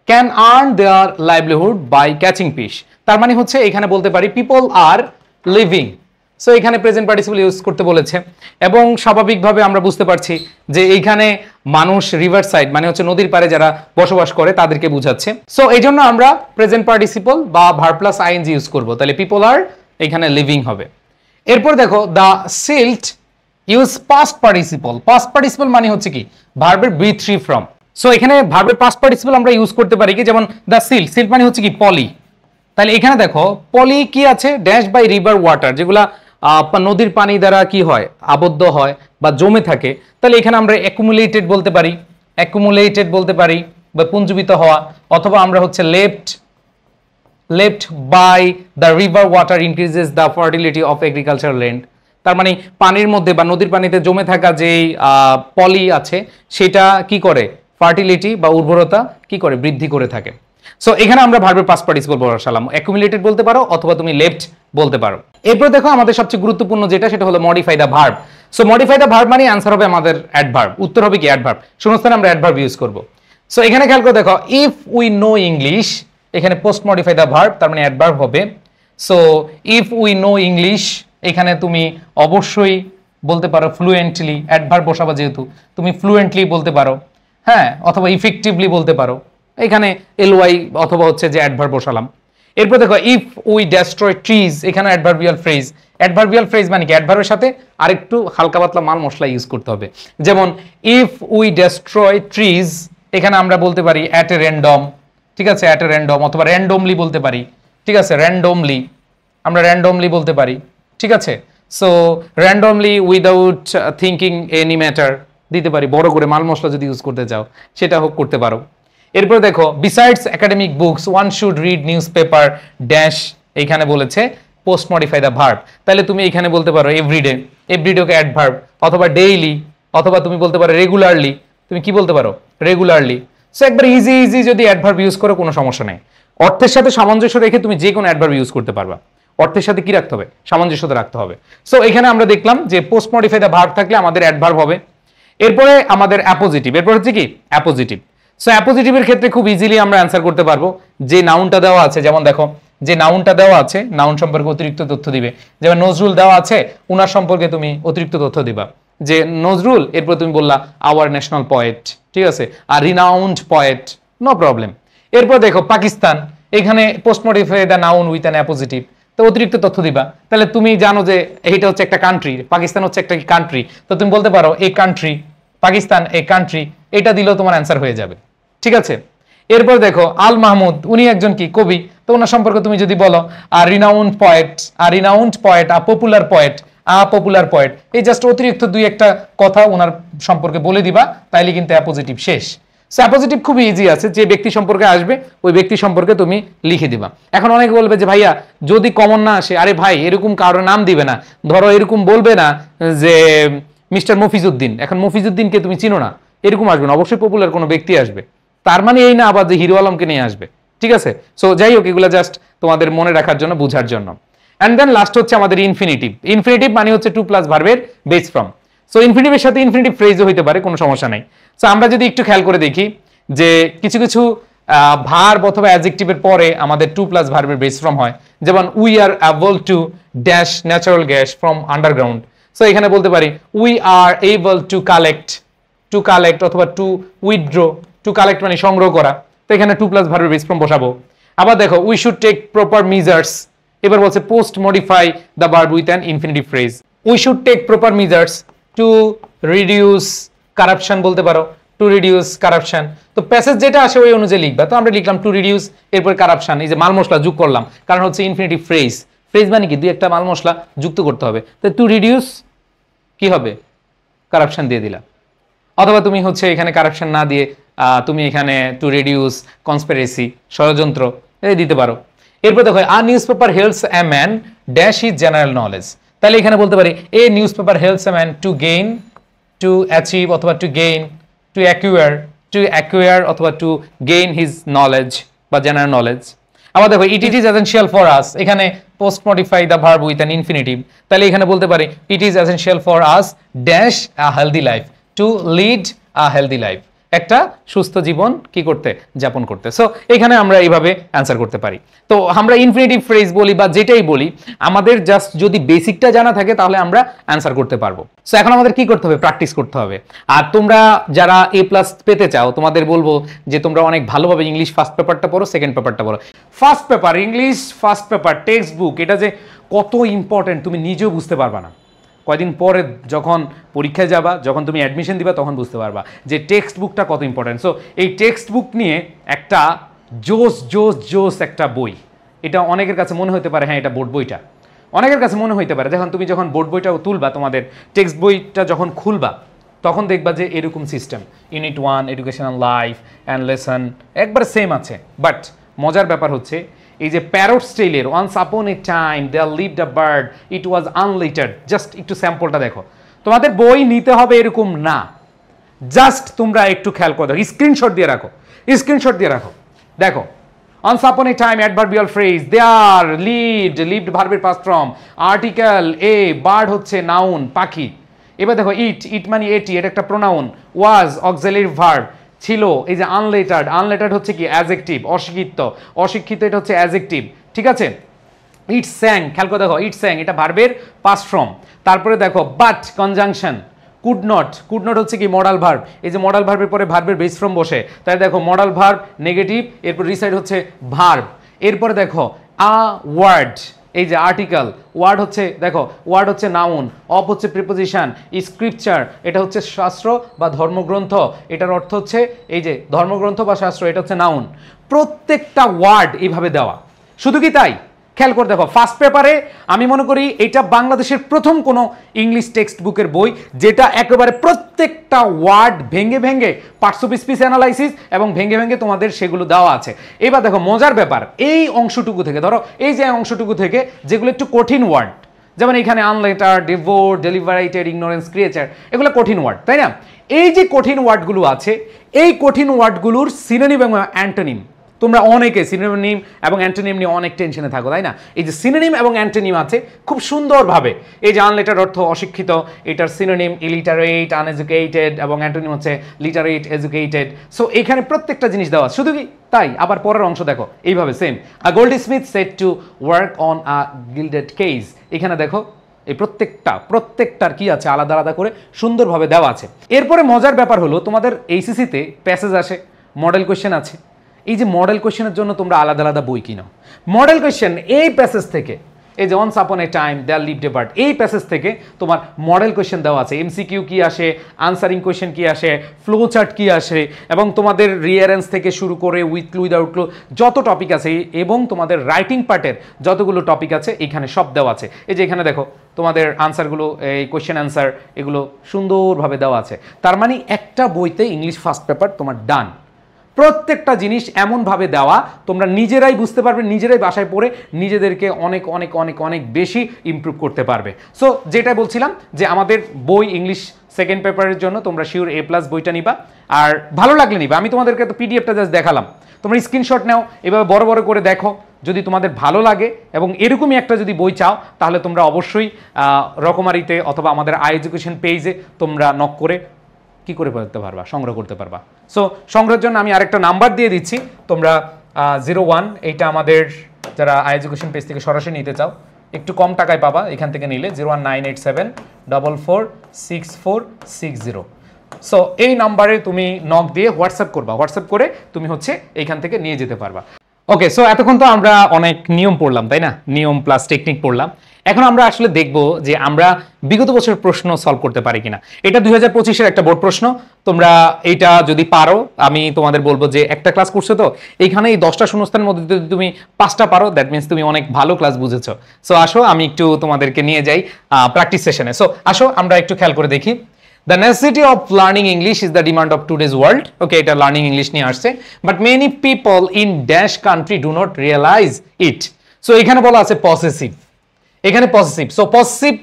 can earn their livelihood by catching fish, তার মানে হচ্ছে এখানে বলতে পারি পিপল আর লিভিং, সো এখানে প্রেজেন্ট পার্টিসিপল ইউজ করতে বলেছে। এবং স্বাভাবিকভাবে আমরা বুঝতে পারছি যে এইখানে মানুষ রিভার সাইড মানে হচ্ছে নদীর পাড়ে যারা বসবাস করে তাদেরকে বোঝাচ্ছে, সো এই জন্য আমরা প্রেজেন্ট পার্টিসিপল বা ভার্ব প্লাস আইএনজি ইউজ করবো, তাহলে পিপল আর এখানে লিভিং হবে। এরপর দেখো the silt use past participle, past participle মানে হচ্ছে কি ভার্বের বি থ্রি ফ্রম, সো এখানে ভার্বের পাস্ট পার্টিসিপল আমরা ইউজ করতে পারি কি, যেমন দ্য সিল্ট, সিল্ট মানে হচ্ছে কি পলি, তাহলে এখানে দেখো পলি কি আছে ড্যাশ বাই রিভার ওয়াটার, যেগুলা নদীর পানি দ্বারা কি হয় আবদ্ধ হয় বা জমে থাকে, তাহলে এখানে আমরা অ্যাকুমুলেটেড বলতে পারি, অ্যাকুমুলেটেড বলতে পারি বা পুঞ্জীবিত হওয়া, অথবা আমরা হচ্ছে left, left by the river water increases the fertility of agriculture land, তার মানে পানির মধ্যে বা নদীর পানিতে জমে থাকা যেই পলি আছে সেটা কি করে, ফার্টিলিটি বা উর্বরতা কি করে, বৃদ্ধি করে থাকে। সো এখানে আমরা ভার্বের পাস্ট পার্টিসিপল বসালাম, অ্যাকুমুলেটেড বলতে পারো অথবা তুমি লেফট বলতে পারো। এরপর দেখো আমাদের সবচেয়ে গুরুত্বপূর্ণ যেটা, সেটা হলো modify the verb. So modify the verb মানে আনসার হবে আমাদের অ্যাডভার্ব, উত্তর হবে কি অ্যাডভার্ব, শূন্যস্থানে আমরা অ্যাডভার্ব ইউজ করব। সো এখানে খেয়াল করে দেখো, ইফ উই নো ইংলিশ, এখানে পোস্ট মডিফাই দ্য ভার্ব, তার মানে অ্যাডভার্ব হবে। So if we know English, এখানে তুমি অবশ্যই বলতে পারো ফ্লুয়েন্টলি, অ্যাডভার্ব বসাবা যেহেতু তুমি ফ্লুয়েন্টলি বলতে পারো, হ্যাঁ, অথবা ইফেক্টিভলি বলতে পারো, এখানে এলওয়াই অথবা হচ্ছে যে অ্যাডভার্ব বসালাম। এরপর দেখো ইফ উই ডেস্ট্রয় ট্রিজ, এখানে অ্যাডভার্বিয়াল ফ্রেজ। অ্যাডভার্বিয়াল ফ্রেজ মানে কি, অ্যাডভার্বের সাথে আরেকটু হালকা পাতলা মাল মশলা ইউজ করতে হবে। যেমন ইফ উই ডেস্ট্রয় ট্রিজ, এখানে আমরা বলতে পারি অ্যাট এ র্যান্ডম, ঠিক আছে, অ্যাট এ র্যান্ডম, অথবা র্যান্ডমলি বলতে পারি, ঠিক আছে, র্যান্ডমলি, আমরা র্যান্ডমলি বলতে পারি, ঠিক আছে। So randomly without thinking any matter দিতে পারি, বড় করে মাল মশলা যদি ইউজ করতে চাও সেটা হোক করতে পারো। এরপর দেখো besides academic books one should read news paper dash, এইখানে বলেছে পোস্ট মডিফাই দ্য ভার্ব, তাহলে তুমি এখানে বলতে পারো এভরিডে, এভরিডেকে অ্যাডভার্ব, অথবা ডেইলি, অথবা তুমি বলতে পারো রেগুলারলি, তুমি কি বলতে পারো রেগুলারলি। সো একবার ইজি ইজি যদি অ্যাডভার্ব ইউজ করো কোনো সমস্যা নেই, অর্থের সাথে সামঞ্জস্য রেখে তুমি যে কোনো অ্যাডভার্ব ইউজ করতে পারবা, অর্থের সাথে কি রাখতে হবে, সামঞ্জস্যতা রাখতে হবে। সো এখানে আমরা দেখলাম যে পোস্ট মডিফাই দ্য ভার্ব থাকলে আমাদের অ্যাডভার্ব হবে। এরপরে আমাদের অ্যাপোজিটিভ, এরপর হচ্ছে কি অ্যাপোজিটিভ। সো অ্যাপোজিটিভের ক্ষেত্রে খুব ইজিলি আমরা অ্যান্সার করতে পারবো, যে নাউনটা দেওয়া আছে, যেমন দেখো যে নাউনটা দেওয়া আছে, নাউন সম্পর্কে অতিরিক্ত তথ্য দিবে, যেমন নজরুল দেওয়া আছে, উনার সম্পর্কে তুমি অতিরিক্ত তথ্য দিবা, যে নজরুল, এরপর তুমি বললা আওয়ার ন্যাশনাল পয়েট, ঠিক আছে, আর রিনাউন্ড পয়েট, নো প্রবলেম। এরপর দেখো পাকিস্তান, এখানে post modify the noun with an appositive, তো অতিরিক্ত তথ্য দিবা, তাহলে তুমি জানো যে এইটা হচ্ছে একটা কান্ট্রি, পাকিস্তান হচ্ছে একটা কান্ট্রি, তো তুমি বলতে পারো a country, Pakistan a country, এটা দিলেও তোমার অ্যান্সার হয়ে যাবে, ঠিক আছে। এরপর দেখো আল মাহমুদ, উনি একজন কি কবি, তো ওনার সম্পর্কে তুমি যদি বলো আর রিনাউন্ড পয়েট, আর renowned poet, a popular poet, a popular poet, এই জাস্ট অতিরিক্ত দুই একটা কথা ওনার সম্পর্কে বলে দিবা, তাইলে কিন্তু অ্যাপোজিটিভ শেষ। সো অ্যাপোজিটিভ খুবই ইজি আছে, যে ব্যক্তি সম্পর্কে আসবে ওই ব্যক্তি সম্পর্কে তুমি লিখে দিবা। এখন অনেকে বলবে যে ভাইয়া যদি কমন না আসে, আরে ভাই এরকম কারোর নাম দিবে না, ধরো এরকম বলবে না যে মিস্টার মফিজউদ্দিন, এখন মফিজউদ্দিনকে তুমি চিনো না, এরকম আসবে না, অবশ্যই পপুলার কোনো ব্যক্তি আসবে, তার মানে এই না আবার যে হিরো আলমকে নিয়ে আসবে, ঠিক আছে। সো যাই হোক, এগুলো জাস্ট তোমাদের মনে রাখার জন্য, বুঝার জন্য। অ্যান্ড দেন লাস্ট হচ্ছে আমাদের ইনফিনিটিভ। ইনফিনিটিভ মানে হচ্ছে টু প্লাস ভার্বের বেস ফর্ম। সো ইনফিনিটিভের সাথে ইনফিনিটিভ ফ্রেজও হইতে পারে, কোনো সমস্যা নাই। সো আমরা যদি একটু খেয়াল করে দেখি যে কিছু কিছু ভার্ব অথবা অ্যাডজেক্টিভের পরে আমাদের টু প্লাস ভার্বের বেস ফর্ম হয়, যেমন we are able to dash natural gas from underground. So এখানে বলতে পারি we are able to collect অথবা টু উইথড্র, টু কালেক্ট মানে সংগ্রহ করা, তো এখানে টু প্লাস ভার্বের বেস ফর্ম বসাবো। আবার দেখো we should take proper measures, এবার বলছে post modify the verb with an infinitive phrase. We should take proper measures to reduce corruption বলতে পারো, টু রিডিউস কারাপশন। তো প্যাসেজ যেটা আসে ওই অনুযায়ী লিখবা, তো আমরা লিখলাম টু রিডিউস, এরপর কারাপশন, এই যে মাল মশলা যোগ করলাম, কারণ হচ্ছে ইনফিনিটিভ ফ্রেজ, ফ্রেজ মানে কি দুই একটা মাল মশলা যুক্ত করতে হবে, তো টু রিডিউস কি হবে কারাপশন দিয়ে দিলাম, অথবা তুমি হচ্ছে এখানে কারাপশন না দিয়ে তুমি এখানে টু রিডিউস কনস্পিরেসি, ষড়যন্ত্র, এই দিতে পারো। এরপর দেখো a newspaper helps a man dash his general knowledge, তাহলে এখানে বলতে পারি a newspaper helps a man to gain, to achieve অথবা টু গেইন, টু অ্যাকুয়ার অথবা টু গেইন হিজ নলেজ বা জেনারেল নলেজ। আবার দেখো it is essential for us, এখানে post modify the verb with an infinitive, তাহলে এখানে বলতে পারি it is essential for us dash a healthy life, to lead a healthy life, একটা সুস্থ জীবন কি করতে, যাপন করতে। সো এখানে আমরা এইভাবে অ্যান্সার করতে পারি। তো আমরা ইনফিনিটিভ ফ্রেজ বলি বা যেটাই বলি, আমাদের জাস্ট যদি বেসিকটা জানা থাকে তাহলে আমরা অ্যান্সার করতে পারবো। সো এখন আমাদের কি করতে হবে, প্র্যাকটিস করতে হবে। আর তোমরা যারা এ প্লাস পেতে চাও, তোমাদের বলবো যে তোমরা অনেক ভালোভাবে ইংলিশ ফার্স্ট পেপারটা পড়ো, সেকেন্ড পেপারটা পড়ো। First paper English, first paper text book, এটা যে কত ইম্পর্টেন্ট তুমি নিজেও বুঝতে পারবা না, কয়দিন পরে যখন পরীক্ষায় যাবা, যখন তুমি অ্যাডমিশন দিবা, তখন বুঝতে পারবা যে টেক্সট বুকটা কত ইম্পর্টেন্ট। সো এই টেক্সট বুক নিয়ে একটা জোস একটা বই, এটা অনেকের কাছে মনে হতে পারে হ্যাঁ এটা বোর্ড বইটা, অনেকের কাছে মনে হতে পারে যখন বোর্ড বইটাও তুলবা, তোমাদের টেক্সট বইটা যখন খুলবা, তখন দেখবা যে এরকম system, unit 1 educational life and lesson একবার সেম আছে। বাট মজার ব্যাপার হচ্ছে এই যে প্যারট স্টাইলের once upon a time there lived a bird it was unlettered, just একটু স্যাম্পলটা দেখো। তোমাদের বই নিতে হবে এরকম না, জাস্ট তোমরা একটু খেয়াল করে দেখো, স্ক্রিনশট দিয়ে রাখো, স্ক্রিনশট দিয়ে রাখো। দেখো once upon a time adverbial phrase there lived ভার্বের past form, article a, bird হচ্ছে নাউন পাখি। এবার দেখো ইট মানে এটি, এটা একটা প্রোনাউন, ওয়াজ অক্সিলারি ভার্ব, ছিল এই যে আনলেটার্ড হচ্ছে কি অ্যাডজেক্টিভ, অশিক্ষিত এটা হচ্ছে অ্যাডজেক্টিভ, ঠিক আছে। ইট স্যাং, খেয়াল করে দেখো ইট স্যাং এটা ভার্বের পাস্ট ফর্ম। তারপরে দেখো বাট কনজাংশন, কুড নট হচ্ছে কি মডাল ভার্ব, এই যে মডাল ভার্বের পরে ভার্বের বেস ফর্ম বসে, তাই দেখো মডাল ভার্ব নেগেটিভ, এরপর রিসাইড হচ্ছে ভার্ব। এরপরে দেখো আ ওয়ার্ড, এই যে আর্টিকেল, ওয়ার্ড হচ্ছে দেখো ওয়ার্ড হচ্ছে নাউন, অফ হচ্ছে প্রিপোজিশন, স্ক্রিপচার এটা হচ্ছে শাস্ত্র বা ধর্মগ্রন্থ, এটার অর্থ হচ্ছে এই যে ধর্মগ্রন্থ বা শাস্ত্র, এটা হচ্ছে নাউন। প্রত্যেকটা ওয়ার্ড এইভাবে দেওয়া। শুধু কি তাই, খেয়াল করে দেখো ফার্স্ট পেপারে আমি মনে করি এটা বাংলাদেশের প্রথম কোনো ইংলিশ টেক্সট বুকের বই যেটা একেবারে প্রত্যেকটা ওয়ার্ড ভেঙে ভেঙে পার্টস অফ স্পিচ অ্যানালাইসিস এবং ভেঙে ভেঙে তোমাদের সেগুলো দেওয়া আছে। এবার দেখো মজার ব্যাপার, এই অংশটুকু থেকে ধরো এই যে অংশটুকু থেকে যেগুলো একটু কঠিন ওয়ার্ড, যেমন এখানে আনলেটার, ডিভোর্স, ডেলিভারেটেড, ইগনোরেন্স, ক্রিয়েচার, এগুলো কঠিন ওয়ার্ড, তাই না? এই যে কঠিন ওয়ার্ডগুলো আছে, এই কঠিন ওয়ার্ডগুলোর সিনোনিম এবং অ্যান্টোনিম, তোমরা অনেকে সিনোনিম এবং অ্যান্টোনিম নিয়ে অনেক টেনশনে থাকো, তাই না? এই যে সিনোনিম এবং অ্যান্টোনিম আছে খুব সুন্দরভাবে, এই যে আনলেটার অর্থ অশিক্ষিত, এটার সিনোনিম ইলিটারেট, আনএডুকেটেড, এবং অ্যান্টোনিম হচ্ছে লিটারেট, এডুকেটেড। সো এখানে প্রত্যেকটা জিনিস দেওয়া, শুধু কি তাই, আবার পরের অংশ দেখো এইভাবে same, a Goldsmith said to work on a gilded cage, এখানে দেখো এই প্রত্যেকটার কি আছে আলাদা আলাদা করে সুন্দরভাবে দেওয়া আছে। এরপরে মজার ব্যাপার হলো তোমাদের এইচএসসিতে প্যাসেজ আসে, মডেল কোয়েশ্চেন আছে। এই যে মডেল কোয়েশ্চেনের জন্য তোমরা আলাদা আলাদা বই কিনো। মডেল কোয়েশ্চেন এই প্যাসেজ থেকে, এই যে once upon a time there lived a bird, এই প্যাসেজ থেকে তোমার মডেল কোয়েশ্চেন দেওয়া আছে, এমসিকিউ কি আসে, আনসারিং কোয়েশ্চেন কি আসে, ফ্লো চার্ট কি আসে, এবং তোমাদের রিয়ারেন্স থেকে শুরু করে উইথ ক্লু উইদাউট ক্লু যত টপিক আছে, এবং তোমাদের রাইটিং পার্টের যতগুলো টপিক আছে এখানে সব দেওয়া আছে। এই যে এখানে দেখো তোমাদের আনসারগুলো, এই কোয়েশ্চেন আনসার এগুলো সুন্দরভাবে দেওয়া আছে। তার মানে একটা বইতে ইংলিশ ফার্স্ট পেপার তোমার ডান। প্রত্যেকটা জিনিস এমনভাবে দেওয়া তোমরা নিজেরাই বুঝতে পারবে, নিজেরাই বাসায় পড়ে নিজেদেরকে অনেক অনেক অনেক অনেক বেশি ইমপ্রুভ করতে পারবে। সো যেটা বলছিলাম যে আমাদের বই ইংলিশ সেকেন্ড পেপারের জন্য তোমরা শিওর A+ বইটা নিবা, আর ভালো লাগলে নিবা। আমি তোমাদেরকে তো পিডিএফটা জাস্ট দেখালাম, তোমরা স্ক্রিনশট নাও, এভাবে বড় বড় করে দেখো। যদি তোমাদের ভালো লাগে এবং এরকমই একটা যদি বই চাও, তাহলে তোমরা অবশ্যই রকমারিতে অথবা আমাদের iEducation পেজে তোমরা নক করে কি করে করতে পারবা, সংগ্রহ করতে পারবা। সো সংগ্রহের জন্য আমি আরেকটা নাম্বার দিয়ে দিচ্ছি, তোমরা 01, এইটা আমাদের যারা iEducation পেজ থেকে সরাসরি নিতে চাও একটু কম টাকায় পাবা এখান থেকে নিলে, 01987446460। সো এই নাম্বারে তুমি নক দিয়ে হোয়াটসঅ্যাপ করবা, হোয়াটসঅ্যাপ করে তুমি হচ্ছে এইখান থেকে নিয়ে যেতে পারবা। ওকে, সো এতক্ষণ তো আমরা অনেক নিয়ম পড়লাম, তাই না? নিয়ম প্লাস টেকনিক পড়লাম। এখন আমরা আসলে দেখব যে আমরা বিগত বছরের প্রশ্ন সলভ করতে পারি কিনা। এটা 2025-এর একটা বোর্ড প্রশ্ন, তোমরা এইটা যদি পারো, আমি তোমাদের বলবো যে একটা ক্লাস করছো তো এইখানে এই 10টা শূন্যস্থানের মধ্যে যদি তুমি 5টা পারো, দ্যাট মিনস তুমি অনেক ভালো ক্লাস বুঝেছো। সো আসো আমি একটু তোমাদেরকে নিয়ে যাই প্র্যাকটিস সেশনে। সো আসো আমরা একটু খেয়াল করে দেখি। The necessity of learning English is the demand of today's world. Okay, এটা লার্নিং ইংলিশ নিয়ে আসছে, but many people in dash country do not realize it. So এখানে বলা আছে পসেসিভ, এখানে পসেসিভ। সো পসেসিভ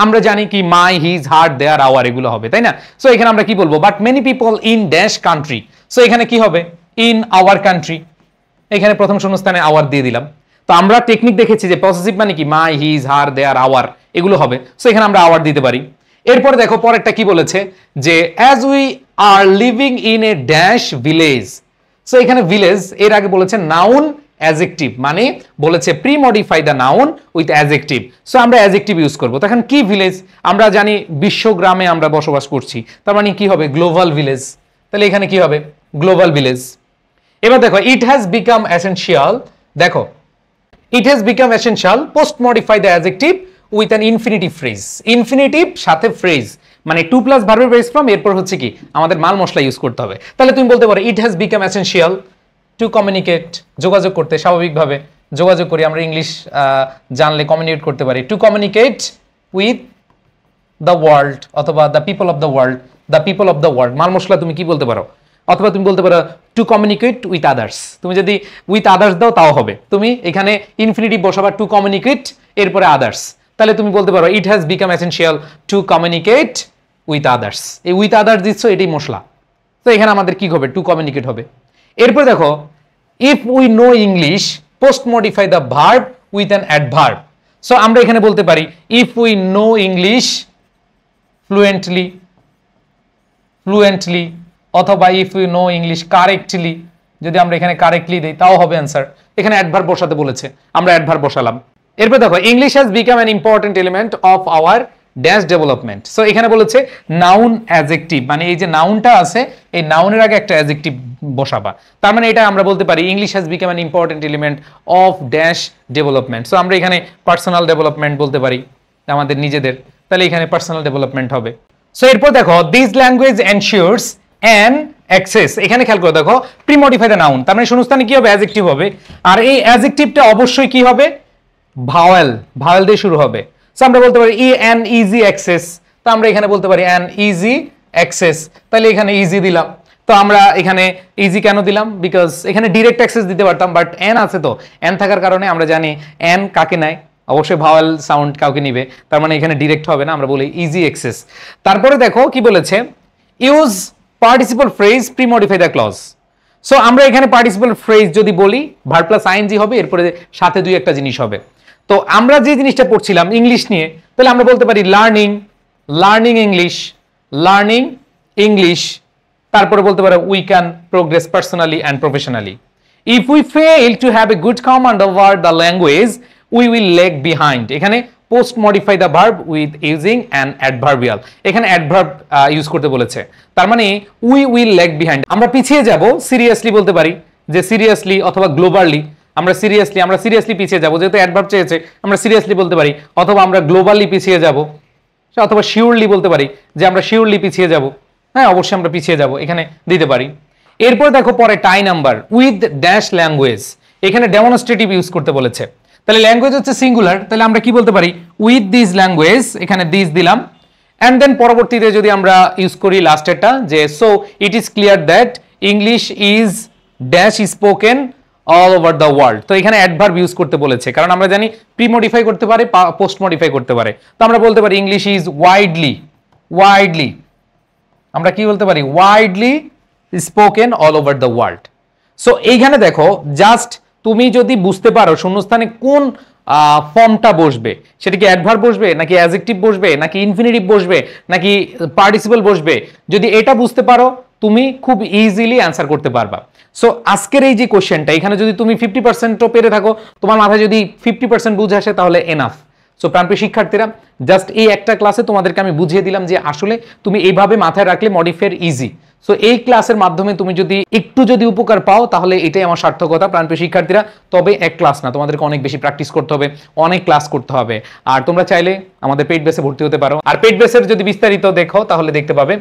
আমরা জানি কি মাই, হিজ, হার, দেয়ার, আওয়ার এগুলো হবে, তাই না? সো এখানে আমরা কি বলবো, but many people in dash country. So এখানে কি হবে, ইন আওয়ার কান্ট্রি, এখানে প্রথম শূন্যস্থানে আওয়ার দিয়ে দিলাম। তো আমরা টেকনিক দেখেছি যে পসেসিভ মানে কি মাই, হিজ, হার, দেয়ার, আওয়ার এগুলো হবে। সো এখানে আমরা আওয়ার দিতে পারি। এরপরে দেখো পরেরটা কি বলেছে, যে as we are living in a dash village. So এখানে ভিলেজ এর আগে বলেছে নাউন অ্যাডজেক্টিভ, মানে বলেছে pre modify the noun with adjective. So আমরা অ্যাডজেক্টিভ ইউজ করবো। তখন কি ভিলেজ, আমরা জানি বিশ্বগ্রামে আমরা বসবাস করছি, তার মানে কি হবে গ্লোবাল ভিলেজ। তাহলে এখানে কি হবে গ্লোবাল ভিলেজ। এবার দেখো ইট হ্যাজ বিকাম এসেনশিয়াল, দেখো it has become essential post modify the adjective with an infinitive phrase. Infinitive সাথে ফ্রেজ মানে 2+ ভার্বের বেস ফর্ম, এরপর হচ্ছে কি আমাদের মাল মশলা ইউজ করতে হবে। তাহলে তুমি বলতে পারো it has become essential to communicate, যোগাযোগ করতে, স্বাভাবিকভাবে যোগাযোগ করি আমরা, ইংলিশ জানলে কমিউনিকেট করতে পারি, to communicate with the world অথবা the people of the world, the people of the world. মাল মশলা তুমি কি বলতে পারো, অথবা তুমি বলতে পারো টু কমিউনিকেট উইথ আদার্স। তুমি যদি উইথ আদার্স দাও তাও হবে, তুমি এখানে ইনফিনিটিভ বসাবা টু কমিউনিকেট এরপরে আদার্স, তাহলে তুমি বলতে পারো it has become essential two communicate with others. এই উইথ আদার্স দিচ্ছ, এটাই মশলা, তো এখানে আমাদের কি হবে, টু কমিউনিকেট হবে। এরপর দেখো if we know English post modify the verb with an adverb. So আমরা এখানে বলতে পারি if we know English fluently, fluently, অথবা if we know English correctly, যদি আমরা এখানে কারেক্টলি দেই তাও হবে অ্যান্সার। এখানে অ্যাডভার্ব বসাতে বলেছে, আমরা অ্যাডভার্ব বসালাম। এরপর দেখো English has become an important element of our dash development. So এখানে বলেছে নাউন অ্যাডজেক্টিভ, মানে এই যে নাউনটা আছে এই নাউনের আগে একটা অ্যাডজেক্টিভ বসাবা, তার মানে এটা আমরা বলতে পারি English has become an important element of dash development. So আমরা এখানে পার্সোনাল ডেভেলপমেন্ট বলতে পারি, আমাদের নিজেদের, তাহলে এখানে পার্সোনাল ডেভেলপমেন্ট হবে। সো এরপর দেখো this language ensures an access. এখানে খেয়াল করে দেখো প্রি মডিফাই দ্য নাউন, তার মানে শূন্যস্থানে কি হবে, অ্যাডজেক্টিভ হবে, আর এই অ্যাডজেক্টিভটা অবশ্যই কি হবে, ভাওয়েল, ভাওয়েল দিয়ে শুরু হবে। সো আমরা বলতে পারি অ্যান ইজি অ্যাক্সেস, তো আমরা এখানে বলতে পারি অ্যান ইজি অ্যাক্সেস, তাহলে এখানে ইজি দিলাম। তো আমরা এখানে ইজি কেন দিলাম, বিকজ এখানে ডিরেক্ট অ্যাক্সেস দিতে পারতাম, বাট এন আছে, তো এন থাকার কারণে আমরা জানি এন কাকে নেয়, অবশ্যই ভাওয়েল সাউন্ড কাউকে নিবে, তার মানে এখানে ডিরেক্ট হবে না, আমরা বলি ইজি অ্যাক্সেস। তারপরে দেখো কি বলেছে, use participle phrase pre modify the clause. So আমরা এখানে পার্টিসিপল ফ্রেজ যদি বলি ভার্ব প্লাস আইএনজি হবে, এরপরে সাথে দুই একটা জিনিস হবে। তো আমরা যে জিনিসটা পড়ছিলাম ইংলিশ নিয়ে, তাহলে আমরা বলতে পারি learning, learning English, learning English, তারপরে বলতে পারো we can progress personally and professionally. If we fail to have a good command over the language we will lag behind. এখানে post modify the verb with using an adverbial, এখানে adverb use করতে বলেছে, তার মানে we will lag behind, আমরা পিছিয়ে যাব। Seriously বলতে পারি যে সিরিয়াসলি, অথবা গ্লোবালি, আমরা সিরিয়াসলি পিছিয়ে যাব, যেহেতু অ্যাডভার্ব চেয়েছে আমরা সিরিয়াসলি বলতে পারি, অথবা আমরা গ্লোবালি পিছিয়ে যাব, অথবা শিওরলি বলতে পারি যে আমরা শিওরলি পিছিয়ে যাব, হ্যাঁ অবশ্যই আমরা পিছিয়ে যাব, এখানে দিতে পারি। এরপর দেখো পরে টাই নাম্বার উইথ ড্যাশ ল্যাঙ্গুয়েজ, এখানে ডেমনস্ট্রেটিভ ইউজ করতে বলেছে, তাহলে ল্যাঙ্গুয়েজ হচ্ছে সিঙ্গুলার, তাহলে আমরা কি বলতে পারি উইথ দিস ল্যাঙ্গুয়েজ, এখানে দিস দিলাম, অ্যান্ড দেন পরবর্তীতে যদি আমরা ইউজ করি লাস্টেরটা যে so it is clear that English is dash spoken all over the world. তো এখানে অ্যাডভার্ব ইউজ করতে বলেছে, কারণ আমরা জানি প্রি মডিফাই করতে পারে, পোস্ট মডিফাই করতে পারে, তো আমরা বলতে পারি ইংলিশ ইজ ওয়াইডলি, ওয়াইডলি, আমরা কি বলতে পারি widely spoken all over the world. So এইখানে দেখো জাস্ট তুমি যদি বুঝতে পারো শূন্যস্থানে কোন ফর্মটা বসবে, সেটা কি অ্যাডভার্ব বসবে নাকি অ্যাডজেক্টিভ বসবে নাকি ইনফিনিটিভ বসবে নাকি পার্টিসিপল বসবে, যদি এটা বুঝতে পারো তুমি খুব ইজিলি অ্যান্সার করতে পারবা। সো আজকের এই যে কোশ্চেনটা, এখানে যদি তুমি 50%ও পেরে থাকো, তোমার মাথায় যদি 50% বুঝে আসে তাহলে এনাফ। সো প্রাণপ্রিয় শিক্ষার্থীরা, জাস্ট এই একটা ক্লাসে তোমাদেরকে আমি বুঝিয়ে দিলাম যে আসলে তুমি এইভাবে মাথায় রাখলে মডিফায়ার ইজি। সো এই ক্লাসের মাধ্যমে তুমি যদি একটু যদি উপকার পাও তাহলে এটাই আমার সার্থকতা প্রাণপ্রিয় শিক্ষার্থীরা। তবে এক ক্লাস না, তোমাদেরকে অনেক বেশি প্র্যাকটিস করতে হবে, অনেক ক্লাস করতে হবে। আর তোমরা চাইলে আমাদের পেইড বেসে ভর্তি হতে পারো, আর পেইড বেসের যদি বিস্তারিত দেখো তাহলে দেখতে পাবে